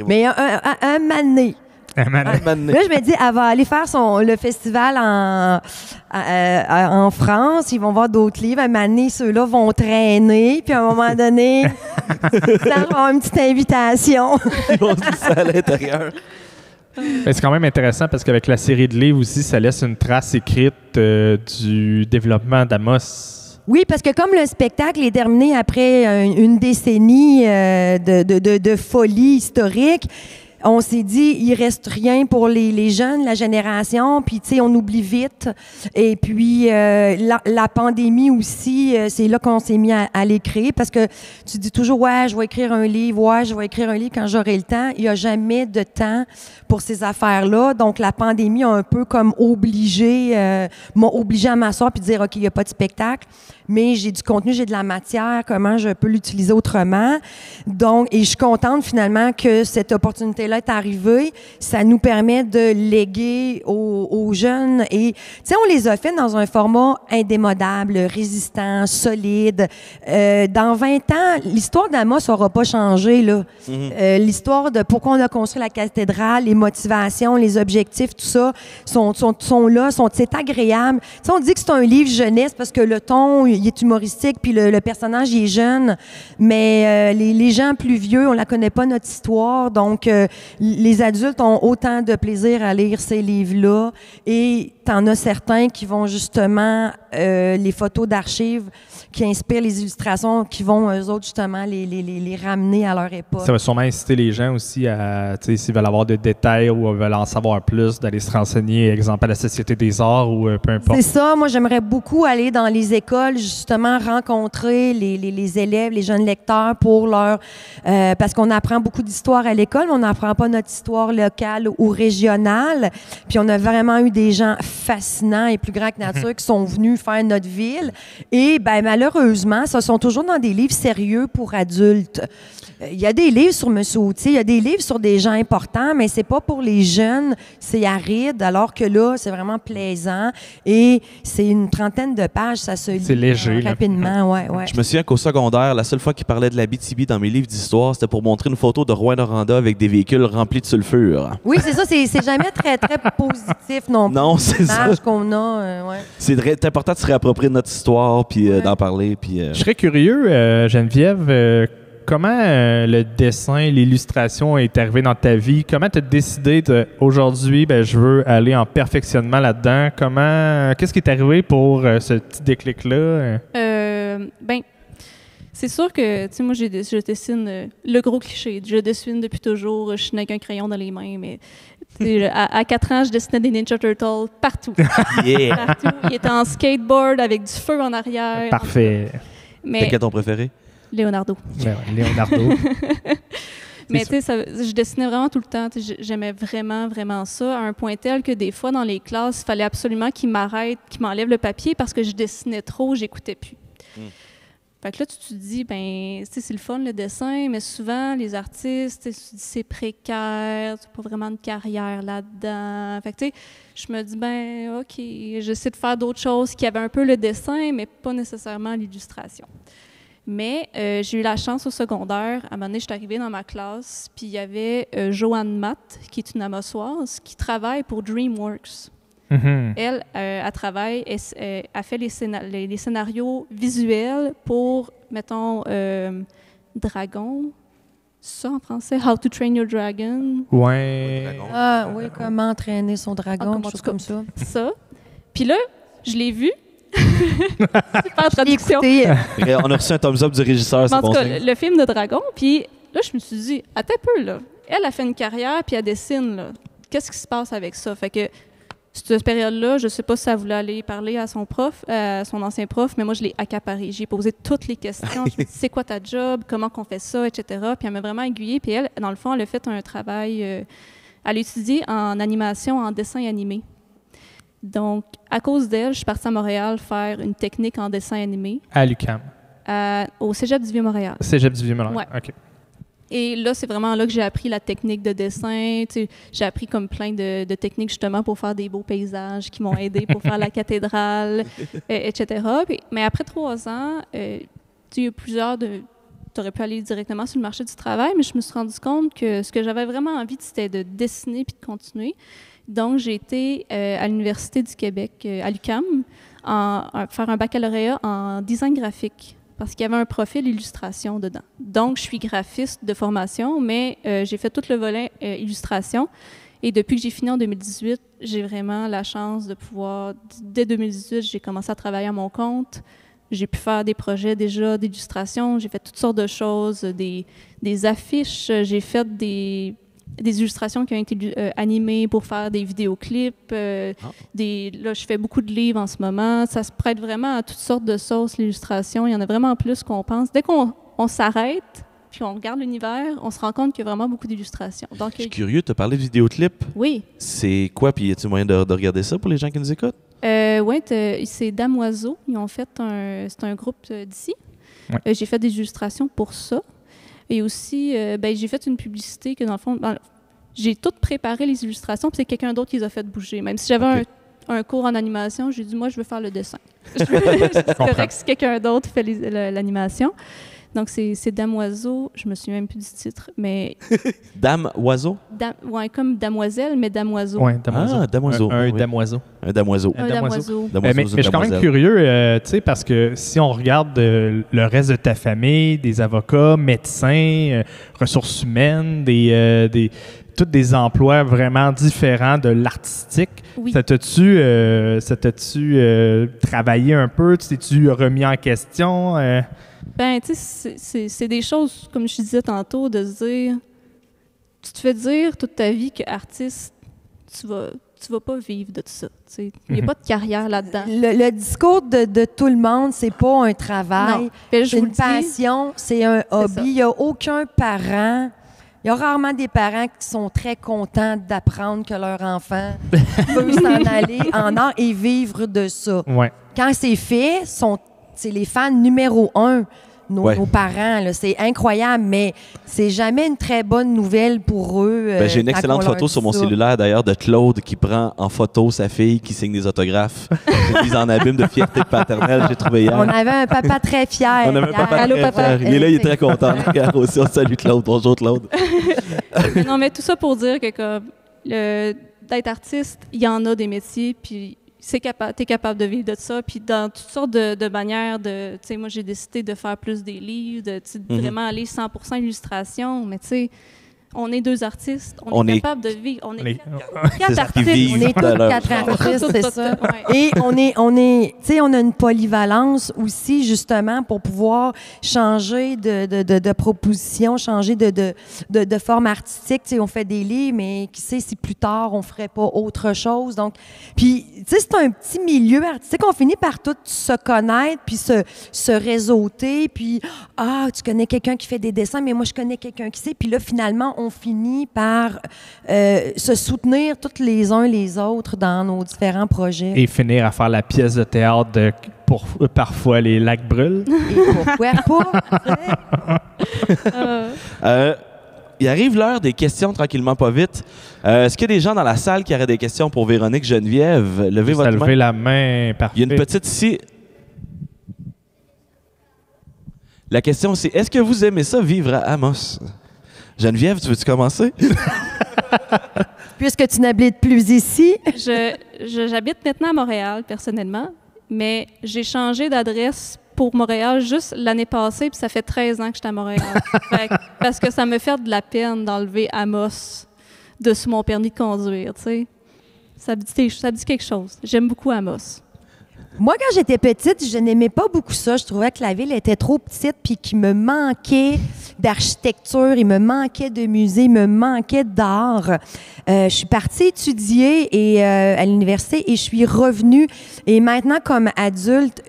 Speaker 4: mais un mané. Là, je me dis, elle va aller faire le festival en France. Ils vont voir d'autres livres. Un moment donné, ceux-là vont traîner. Puis à un moment donné, ça va avoir une petite invitation.
Speaker 2: Ils vont se glisser à l'intérieur.
Speaker 3: C'est quand même intéressant parce qu'avec la série de livres aussi, ça laisse une trace écrite du développement d'Amos.
Speaker 4: Oui, parce que comme le spectacle est terminé après une décennie de folie historique, on s'est dit, il reste rien pour les jeunes, la génération, puis tu sais, on oublie vite. Et puis, la pandémie aussi, c'est là qu'on s'est mis à l'écrire, parce que tu dis toujours, je vais écrire un livre quand j'aurai le temps. Il n'y a jamais de temps pour ces affaires-là. Donc, la pandémie a un peu comme m'a obligé à m'asseoir puis de dire, OK, il n'y a pas de spectacle, mais j'ai du contenu, j'ai de la matière, comment je peux l'utiliser autrement. Donc, et je suis contente finalement que cette opportunité-là est arrivée. Ça nous permet de léguer aux jeunes. Et, tu sais, on les a fait dans un format indémodable, résistant, solide. Dans 20 ans, l'histoire d'Amos n'aura pas changé, là. L'histoire de pourquoi on a construit la cathédrale, les motivations, les objectifs, tout ça, sont là, c'est agréable. Tu sais, on dit que c'est un livre jeunesse parce que le ton, il est humoristique, puis le personnage, il est jeune, mais les gens plus vieux, on la connaît pas, notre histoire, donc les adultes ont autant de plaisir à lire ces livres-là, et t'en as certains qui vont justement, les photos d'archives qui inspirent les illustrations, qui vont, eux autres, justement, les ramener à leur époque.
Speaker 3: Ça va sûrement inciter les gens aussi à, tu sais, s'ils veulent avoir des détails ou veulent en savoir plus, d'aller se renseigner, exemple, à la Société des Arts ou peu importe.
Speaker 4: C'est ça. Moi, j'aimerais beaucoup aller dans les écoles, justement, rencontrer les élèves, les jeunes lecteurs pour leur... parce qu'on apprend beaucoup d'histoire à l'école, mais on n'apprend pas notre histoire locale ou régionale. Puis on a vraiment eu des gens fascinants et plus grands que nature qui sont venus faire notre ville. Et malheureusement, ce sont toujours dans des livres sérieux pour adultes. Il y a des livres sur M. Autier, il y a des livres sur des gens importants, mais c'est pas pour les jeunes, c'est aride, alors que là, c'est vraiment plaisant. Et c'est une trentaine de pages, ça se lit
Speaker 3: léger,
Speaker 4: rapidement. Ouais.
Speaker 2: Je me souviens qu'au secondaire, la seule fois qu'il parlait de l'Abitibi dans mes livres d'histoire, c'était pour montrer une photo de Rouyn-Noranda avec des véhicules remplis de sulfure.
Speaker 4: Oui, c'est ça, c'est jamais très, très positif non plus.
Speaker 2: Non, c'est ça.
Speaker 4: Qu'on a,
Speaker 2: C'est important de se réapproprier notre histoire puis d'en parler.
Speaker 3: Je serais curieux, Geneviève, comment le dessin, l'illustration est arrivé dans ta vie? Comment tu as décidé aujourd'hui, je veux aller en perfectionnement là-dedans? Qu'est-ce qui est arrivé pour ce petit déclic-là?
Speaker 5: C'est sûr que, tu sais, moi, je dessine le gros cliché. Je dessine depuis toujours, je suis avec un crayon dans les mains, mais à 4 ans, je dessinais des Ninja Turtles partout.
Speaker 2: Yeah!
Speaker 5: Partout. Il était en skateboard avec du feu en arrière.
Speaker 3: Parfait.
Speaker 5: Mais
Speaker 2: C'est quel ton préféré?
Speaker 5: Leonardo.
Speaker 3: Ben ouais, Leonardo.
Speaker 5: Mais tu sais, je dessinais vraiment tout le temps. J'aimais vraiment, vraiment ça, à un point tel que des fois, dans les classes, il fallait absolument qu'ils m'arrêtent, qu'ils m'enlèvent le papier parce que je dessinais trop, j'écoutais plus. Fait que là, tu te dis, ben, tu sais, c'est le fun, le dessin, mais souvent, les artistes, tu te dis, c'est précaire, tu n'as pas vraiment de carrière là-dedans. Fait que, tu sais, je me dis, ben, OK, j'essaie de faire d'autres choses qui avaient un peu le dessin, mais pas nécessairement l'illustration. Mais j'ai eu la chance au secondaire. À un moment donné, je suis arrivée dans ma classe, puis il y avait Joanne Matt, qui est une amossoise, qui travaille pour DreamWorks. Elle, elle travaille, elle fait les scénarios visuels pour, mettons, Dragon. C'est ça en français? How to Train Your Dragon.
Speaker 3: Ouais.
Speaker 4: Ah oui, comment entraîner son dragon, quelque chose comme ça.
Speaker 5: Ça. Puis là, je l'ai vu. Super traduction.
Speaker 2: On a reçu un thumbs up du régisseur, c'est
Speaker 5: En tout
Speaker 2: bon
Speaker 5: cas,
Speaker 2: signe.
Speaker 5: le film de Dragon. Puis là, je me suis dit, attends un peu, là. Elle a fait une carrière, puis elle dessine, là. Qu'est-ce qui se passe avec ça? Fait que cette période-là, je ne sais pas si ça voulait aller parler à son prof, son ancien prof, mais moi, je l'ai accaparé. J'ai posé toutes les questions. Je me suis dit, c'est quoi ta job? Comment qu'on fait ça? Etc. Puis elle m'a vraiment aiguillée. Puis elle, dans le fond, elle a fait un travail... elle a étudié en animation, en dessin animé. Donc, à cause d'elle, je suis partie à Montréal faire une technique en dessin animé.
Speaker 3: À l'UQAM.
Speaker 5: Au Cégep du Vieux-Montréal.
Speaker 3: Cégep du Vieux-Montréal.
Speaker 5: Ouais.
Speaker 3: OK.
Speaker 5: Et là, c'est vraiment là que j'ai appris la technique de dessin. Tu sais, j'ai appris comme plein de techniques justement pour faire des beaux paysages qui m'ont aidé pour faire la cathédrale, etc. Mais après 3 ans, tu sais, il y a plusieurs de... Tu aurais pu aller directement sur le marché du travail, mais je me suis rendu compte que ce que j'avais vraiment envie, c'était de dessiner puis de continuer. Donc, j'ai été à l'Université du Québec, à l'UQAM, faire un baccalauréat en design graphique, parce qu'il y avait un profil illustration dedans. Donc, je suis graphiste de formation, mais j'ai fait tout le volet illustration. Et depuis que j'ai fini en 2018, j'ai vraiment la chance de pouvoir... Dès 2018, j'ai commencé à travailler à mon compte. J'ai pu faire des projets déjà d'illustration. J'ai fait toutes sortes de choses, des affiches. J'ai fait des illustrations qui ont été animées pour faire des vidéoclips. Là, je fais beaucoup de livres en ce moment. Ça se prête vraiment à toutes sortes de sauces, l'illustration. Il y en a vraiment plus qu'on pense. Dès qu'on s'arrête, puis on regarde l'univers, on se rend compte qu'il y a vraiment beaucoup d'illustrations. Donc,
Speaker 2: je suis curieux, tu as parlé de vidéoclip.
Speaker 5: Oui.
Speaker 2: C'est quoi, puis y a-t-il moyen de regarder ça pour les gens qui nous écoutent?
Speaker 5: Oui, c'est Damoiseau. Ils ont fait c'est un groupe d'ici. Ouais. J'ai fait des illustrations pour ça. Et aussi, j'ai fait une publicité que, dans le fond, j'ai tout préparé les illustrations, puis c'est quelqu'un d'autre qui les a fait bouger. Même si j'avais un cours en animation, j'ai dit, moi, je veux faire le dessin. C'est correct si quelqu'un d'autre fait l'animation. Donc, c'est Damoiseau. Je me souviens même plus du titre, mais...
Speaker 2: Dame Oiseau?
Speaker 5: Oui, comme Damoiselle, mais Damoiseau.
Speaker 3: Oui, Damoiseau.
Speaker 2: Ah, Damoiseau.
Speaker 3: Un Damoiseau.
Speaker 2: Un Damoiseau.
Speaker 5: Un Damoiseau.
Speaker 3: Mais je suis quand même curieux, tu sais, parce que si on regarde le reste de ta famille, des avocats, médecins, ressources humaines, tous des emplois vraiment différents de l'artistique.
Speaker 5: Oui.
Speaker 3: Ça t'a-tu travaillé un peu? Tu t'es-tu remis en question?
Speaker 5: Ben, tu sais, c'est des choses, comme je disais tantôt, de se dire... Tu te fais dire toute ta vie qu'artiste, tu vas pas vivre de ça. Il n'y a pas de carrière là-dedans.
Speaker 4: Le discours de tout le monde, c'est pas un travail, c'est une passion, c'est un hobby. Il n'y a aucun parent... Il y a rarement des parents qui sont très contents d'apprendre que leur enfant peut s'en aller en art et vivre de ça.
Speaker 3: Ouais.
Speaker 4: Quand c'est fait, c'est les fans numéro 1, nos parents. Là, c'est incroyable, mais c'est jamais une très bonne nouvelle pour eux.
Speaker 2: J'ai une excellente photo sur mon cellulaire, d'ailleurs, de Claude qui prend en photo sa fille qui signe des autographes. J'ai mis en abîme de fierté paternelle, j'ai trouvé hier.
Speaker 4: On avait un papa très fier.
Speaker 2: On avait un papa très fier. Il est là, il est très content. Regarde aussi, on salue Claude. Bonjour, Claude.
Speaker 5: Non, mais tout ça pour dire que comme d'être artiste, il y en a des métiers, puis t'es capable de vivre de ça, puis dans toutes sortes de manières. Tu sais, moi, j'ai décidé de faire plus des livres, de vraiment aller 100% illustration, mais tu sais, On est 2 artistes. On est capable de vivre. On est 4 artistes.
Speaker 4: On est tous 4 artistes, c'est ça. Ouais. Et on a une polyvalence aussi, justement, pour pouvoir changer de proposition, changer de forme artistique. T'sais, on fait des livres, mais qui sait si plus tard, on ferait pas autre chose. Donc, puis, tu sais, c'est un petit milieu artistique. On finit par tout se connaître, puis se réseauter, puis, tu connais quelqu'un qui fait des dessins, mais moi, je connais quelqu'un qui sait. Puis là, finalement, on finit par se soutenir tous les uns les autres dans nos différents projets.
Speaker 3: Et finir à faire la pièce de théâtre de Parfois les lacs brûlent.
Speaker 4: Et pourquoi
Speaker 2: pas? Il arrive l'heure des questions tranquillement pas vite. Est-ce qu'il y a des gens dans la salle qui auraient des questions pour Véronique Geneviève? Levez votre main.
Speaker 3: Levez la main, parfait.
Speaker 2: Il y a une petite ici. La question, c'est est-ce que vous aimez ça, vivre à Amos? Geneviève, tu veux-tu commencer?
Speaker 4: Puisque tu n'habites plus ici.
Speaker 5: J'habite maintenant à Montréal, personnellement, mais j'ai changé d'adresse pour Montréal juste l'année passée, puis ça fait 13 ans que je suis à Montréal. Parce que ça me fait de la peine d'enlever Amos de sous mon permis de conduire, tu sais. Ça dit quelque chose. J'aime beaucoup Amos.
Speaker 4: Moi, quand j'étais petite, je n'aimais pas beaucoup ça. Je trouvais que la ville était trop petite puis qu'il me manquait d'architecture, il me manquait de musée, il me manquait d'art. Je suis partie étudier à l'université et je suis revenue. Et maintenant, comme adulte,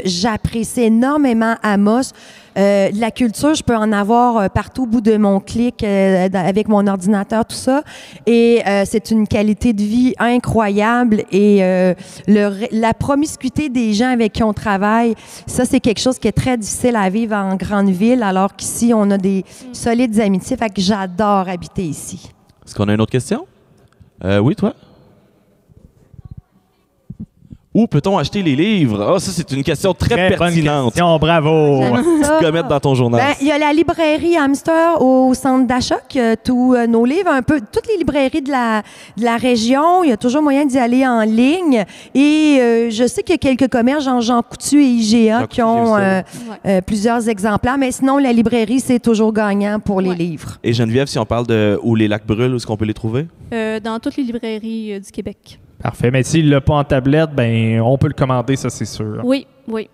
Speaker 4: j'apprécie énormément Amos. La culture, je peux en avoir partout au bout de mon clic avec mon ordinateur, tout ça. Et c'est une qualité de vie incroyable. Et la promiscuité des gens avec qui on travaille, ça, c'est quelque chose qui est très difficile à vivre en grande ville, alors qu'ici, on a des solides amitiés. Fait que j'adore habiter ici.
Speaker 2: Est-ce qu'on a une autre question? Oui, toi? Où peut-on acheter les livres? Ça, c'est une question très pertinente.
Speaker 3: Bonne question, bravo!
Speaker 2: Tu peux mettre dans ton journal.
Speaker 4: Il y a la librairie Hamster au centre d'achat qui a tous nos livres, un peu toutes les librairies de la région. Il y a toujours moyen d'y aller en ligne. Et je sais qu'il y a quelques commerces, genre Jean Coutu et IGA, qui ont plusieurs exemplaires. Mais sinon, la librairie, c'est toujours gagnant pour les livres.
Speaker 2: Et Geneviève, si on parle de où les lacs brûlent, où est-ce qu'on peut les trouver?
Speaker 5: Dans toutes les librairies du Québec.
Speaker 3: Parfait. Mais s'il ne l'a pas en tablette, ben on peut le commander, ça, c'est sûr.
Speaker 5: Oui.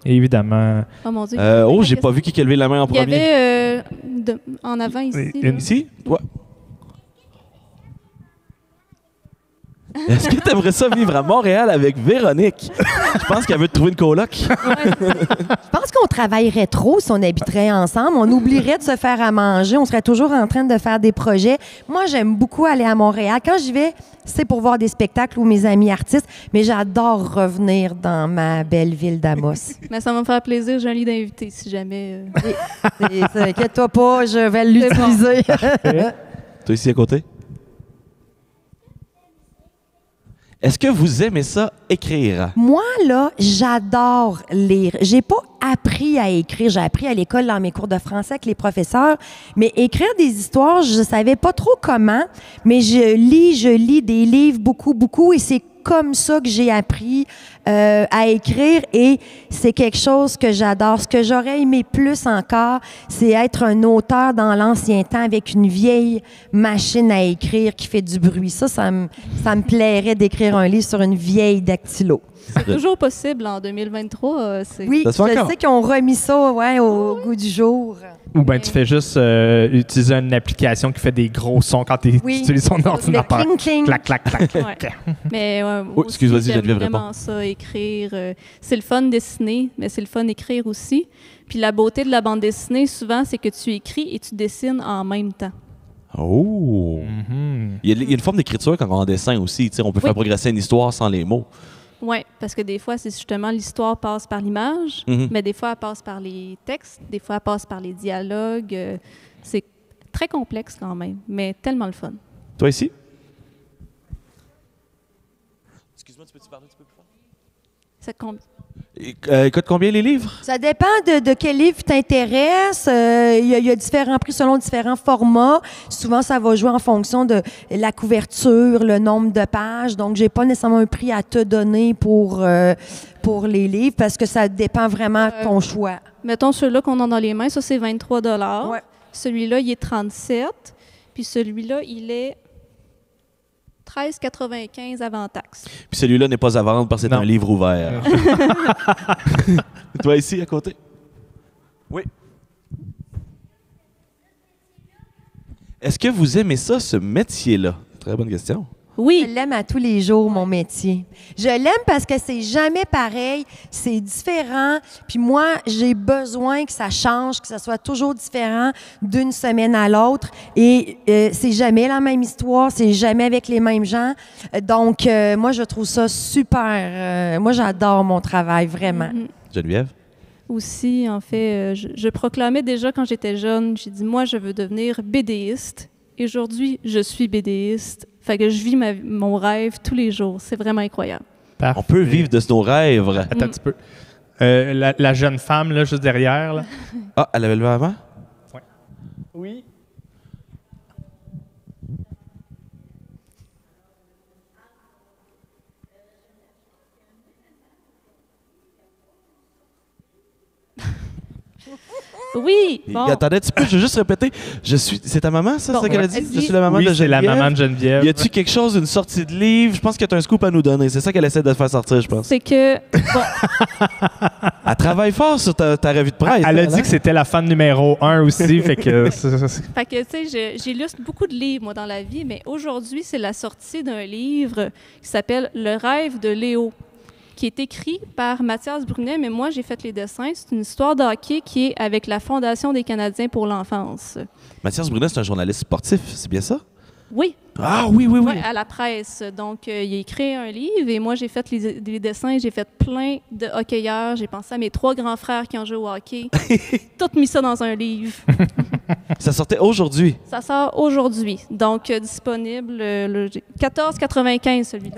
Speaker 3: Évidemment.
Speaker 5: Oh mon Dieu.
Speaker 2: J'ai pas vu qui a levé la main en premier.
Speaker 5: Il y avait en avant ici.
Speaker 2: Ici? Toi? Est-ce que tu aimerais ça vivre à Montréal avec Véronique? Je pense qu'elle veut te trouver une coloc.
Speaker 4: Je pense qu'on travaillerait trop si on habiterait ensemble. On oublierait de se faire à manger. On serait toujours en train de faire des projets. Moi, j'aime beaucoup aller à Montréal. Quand j'y vais, c'est pour voir des spectacles ou mes amis artistes, mais j'adore revenir dans ma belle ville d'Amos.
Speaker 5: Mais ça va me faire plaisir. J'ai un lit d'invité si jamais...
Speaker 4: Inquiète-toi pas, je vais l'utiliser.
Speaker 2: Toi ici à côté? Est-ce que vous aimez ça, écrire?
Speaker 4: Moi, là, j'adore lire. J'ai pas appris à écrire. J'ai appris à l'école dans mes cours de français avec les professeurs. Mais écrire des histoires, je savais pas trop comment. Mais je lis des livres beaucoup. Et c'est comme ça que j'ai appris à écrire. Et c'est quelque chose que j'adore. Ce que j'aurais aimé plus encore, c'est être un auteur dans l'ancien temps avec une vieille machine à écrire qui fait du bruit. Ça me plairait d'écrire un livre sur une vieille dactylo.
Speaker 5: C'est toujours possible en 2023.
Speaker 4: Oui, je sais qu'ils ont remis ça au goût du jour.
Speaker 3: Ou bien tu fais juste utiliser une application qui fait des gros sons quand tu utilises son ordinateur.
Speaker 4: Le cling.
Speaker 3: Clac, clac, clac.
Speaker 5: Mais
Speaker 2: excuse-moi,
Speaker 5: j'aime vraiment ça, écrire. C'est le fun dessiner, mais c'est le fun écrire aussi. Puis la beauté de la bande dessinée, souvent, c'est que tu écris et tu dessines en même temps.
Speaker 2: Oh! Mm-hmm. Il y a une forme d'écriture quand on en dessin aussi. On peut faire progresser une histoire sans les mots.
Speaker 5: Oui, parce que des fois, c'est justement l'histoire passe par l'image, mais des fois, elle passe par les textes, des fois, elle passe par les dialogues. C'est très complexe quand même, mais tellement le fun.
Speaker 2: Toi ici? Excuse-moi, tu peux-tu parler un petit peu plus fort? Il coûte combien les livres?
Speaker 4: Ça dépend de quel livre t'intéresse. Il y a différents prix selon différents formats. Souvent, ça va jouer en fonction de la couverture, le nombre de pages. Donc, j'ai pas nécessairement un prix à te donner pour les livres parce que ça dépend vraiment de ton choix.
Speaker 5: Mettons celui-là qu'on a dans les mains, ça, c'est 23 $.
Speaker 4: Ouais.
Speaker 5: Celui-là, il est 37 $. Puis celui-là, il est 13,95 avant taxe.
Speaker 2: Puis celui-là n'est pas à vendre parce que c'est un livre ouvert. Toi ici, à côté? Oui. Est-ce que vous aimez ça, ce métier-là? Très bonne question.
Speaker 5: Oui.
Speaker 4: Je l'aime à tous les jours, mon métier. Je l'aime parce que c'est jamais pareil, c'est différent. Puis moi, j'ai besoin que ça change, que ça soit toujours différent d'une semaine à l'autre. Et c'est jamais la même histoire, c'est jamais avec les mêmes gens. Donc, moi, je trouve ça super. Moi, j'adore mon travail, vraiment.
Speaker 2: Geneviève?
Speaker 5: Aussi, en fait, je proclamais déjà quand j'étais jeune, j'ai dit, moi, je veux devenir BDiste. Et aujourd'hui, je suis BDiste. Fait que je vis mon rêve tous les jours. C'est vraiment incroyable.
Speaker 3: Parfait.
Speaker 2: On peut vivre de nos rêves.
Speaker 3: Attends un petit peu. La jeune femme, là, juste derrière. Là.
Speaker 2: Ah, elle avait levé avant?
Speaker 3: Ouais. Oui.
Speaker 5: Oui! Bon.
Speaker 2: Attendez un petit peu, je veux juste répéter. C'est ta maman, ça,
Speaker 5: Bon,
Speaker 2: c'est ça qu'elle a dit?
Speaker 5: elle dit-
Speaker 2: Je suis la maman
Speaker 3: Oui,
Speaker 2: de
Speaker 3: c'est
Speaker 2: Geneviève.
Speaker 3: la maman de Geneviève.
Speaker 2: Y a-tu quelque chose, une sortie de livre? Je pense que tu as un scoop à nous donner. C'est ça qu'elle essaie de faire sortir, je pense.
Speaker 5: C'est que, bon,
Speaker 2: Elle travaille fort sur ta revue de presse.
Speaker 3: Elle a
Speaker 2: hein,
Speaker 3: dit que c'était la fan numéro 1 aussi, fait que...
Speaker 5: fait que, tu sais, j'illustre beaucoup de livres, moi, dans la vie, mais aujourd'hui, c'est la sortie d'un livre qui s'appelle Le rêve de Léo, qui est écrit par Mathias Brunet, mais moi, j'ai fait les dessins. C'est une histoire de hockey qui est avec la Fondation des Canadiens pour l'enfance.
Speaker 2: Mathias Brunet, c'est un journaliste sportif, c'est bien ça?
Speaker 5: Oui.
Speaker 2: Ah oui, oui, oui.
Speaker 5: Ouais, à la presse. Donc, il a écrit un livre et moi, j'ai fait les dessins. J'ai fait plein de hockeyeurs. J'ai pensé à mes 3 grands frères qui ont joué au hockey. Tout mis ça dans un livre.
Speaker 2: Ça sortait aujourd'hui.
Speaker 5: Ça sort aujourd'hui. Donc, disponible le 14,95 celui-là.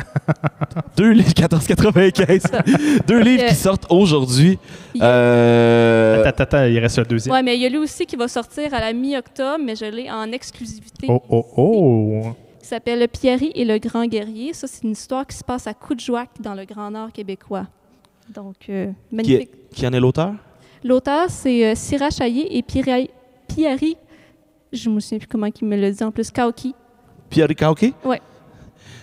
Speaker 2: 2 livres, 14,95. 2 livres qui sortent aujourd'hui.
Speaker 3: Attends, il reste le deuxième.
Speaker 5: Oui, mais il y a lui aussi qui va sortir à la mi-octobre, mais je l'ai en exclusivité.
Speaker 3: Oh!
Speaker 5: Qui s'appelle Pierry et le grand guerrier. Ça, c'est une histoire qui se passe à Coudjouac, dans le Grand Nord québécois. Donc, magnifique.
Speaker 2: Qui en est l'auteur?
Speaker 5: L'auteur, c'est Syrah Chaillé et Pierry, je ne me souviens plus comment il me le dit en plus, Kauki.
Speaker 2: Pierre Kauki?
Speaker 5: Oui.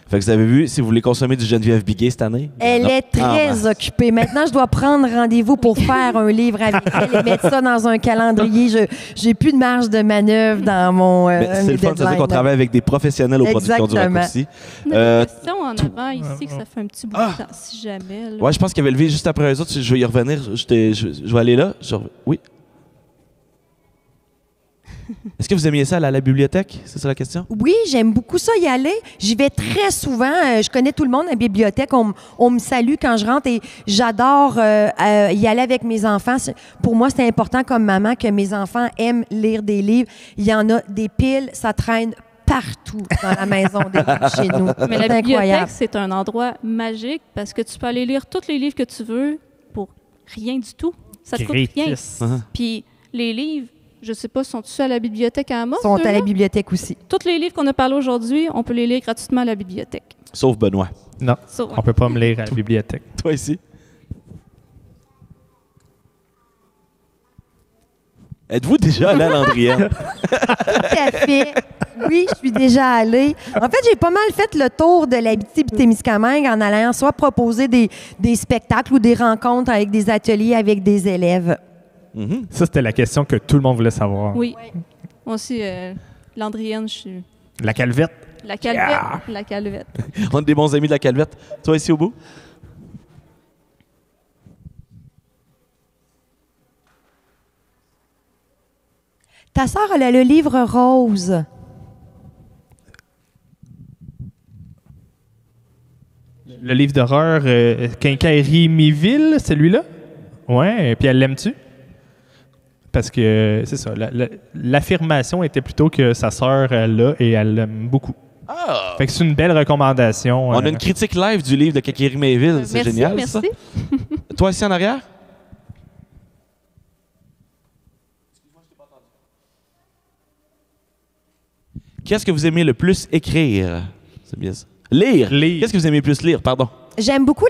Speaker 2: Fait que vous avez vu, si vous voulez consommer du Geneviève Biguet cette année.
Speaker 4: Elle est très occupée. Maintenant, je dois prendre rendez-vous pour faire un livre avec elle et mettre ça dans un calendrier. J'ai plus de marge de manœuvre dans mon
Speaker 2: c'est le fun, ça veut dire qu'on travaille avec des professionnels aux productions du Rock aussi.
Speaker 5: Il y a une question en avant ici que ça fait un petit bout de temps, si jamais. Là.
Speaker 2: Ouais, je pense qu'il y avait levé juste après eux autres. Je vais y revenir. Je vais aller là. Oui. Est-ce que vous aimiez ça aller à la bibliothèque? C'est ça la question?
Speaker 4: Oui, j'aime beaucoup ça y aller. J'y vais très souvent. Je connais tout le monde à la bibliothèque. On me salue quand je rentre et j'adore y aller avec mes enfants. Pour moi, c'est important comme maman que mes enfants aiment lire des livres. Il y en a des piles, ça traîne partout dans la maison des livres chez nous.
Speaker 5: Mais la
Speaker 4: C'est
Speaker 5: bibliothèque,
Speaker 4: incroyable.
Speaker 5: c'est un endroit magique parce que tu peux aller lire tous les livres que tu veux pour rien du tout. Ça te coûte rien. Puis les livres, je ne sais pas, sont-ils à la bibliothèque à Amos?
Speaker 4: Ils sont à la bibliothèque aussi.
Speaker 5: Tous les livres qu'on a parlé aujourd'hui, on peut les lire gratuitement à la bibliothèque.
Speaker 2: Sauf Benoît.
Speaker 3: Non, on peut pas me lire à la bibliothèque.
Speaker 2: Toi ici? Êtes-vous déjà allé à Landrienne?
Speaker 4: Tout à fait. Oui, je suis déjà allée. En fait, j'ai pas mal fait le tour de l'Abitibi-Témiscamingue en allant soit proposer des spectacles ou des rencontres avec des ateliers avec des élèves.
Speaker 3: Ça, c'était la question que tout le monde voulait savoir.
Speaker 5: Oui. Moi aussi, Landrienne, je suis...
Speaker 3: La calvette.
Speaker 5: La calvette. Yeah. La calvette.
Speaker 2: On est des bons amis de la calvette. Toi ici au bout?
Speaker 4: Ta sœur, elle a le livre rose.
Speaker 3: Le livre d'horreur Quincaillerie Miville, celui-là? Ouais, puis elle l'aime-tu? Parce que, c'est ça, l'affirmation était plutôt que sa sœur l'a et elle l'aime beaucoup.
Speaker 2: Ah!
Speaker 3: Fait que c'est une belle recommandation.
Speaker 2: On a une critique live du livre de Quincaillerie Miville. C'est génial,
Speaker 5: merci.
Speaker 2: Ça. Toi ici en arrière? Qu'est-ce que vous aimez le plus écrire? C'est bien ça. Lire. Qu'est-ce que vous aimez le plus lire? Pardon.
Speaker 4: J'aime beaucoup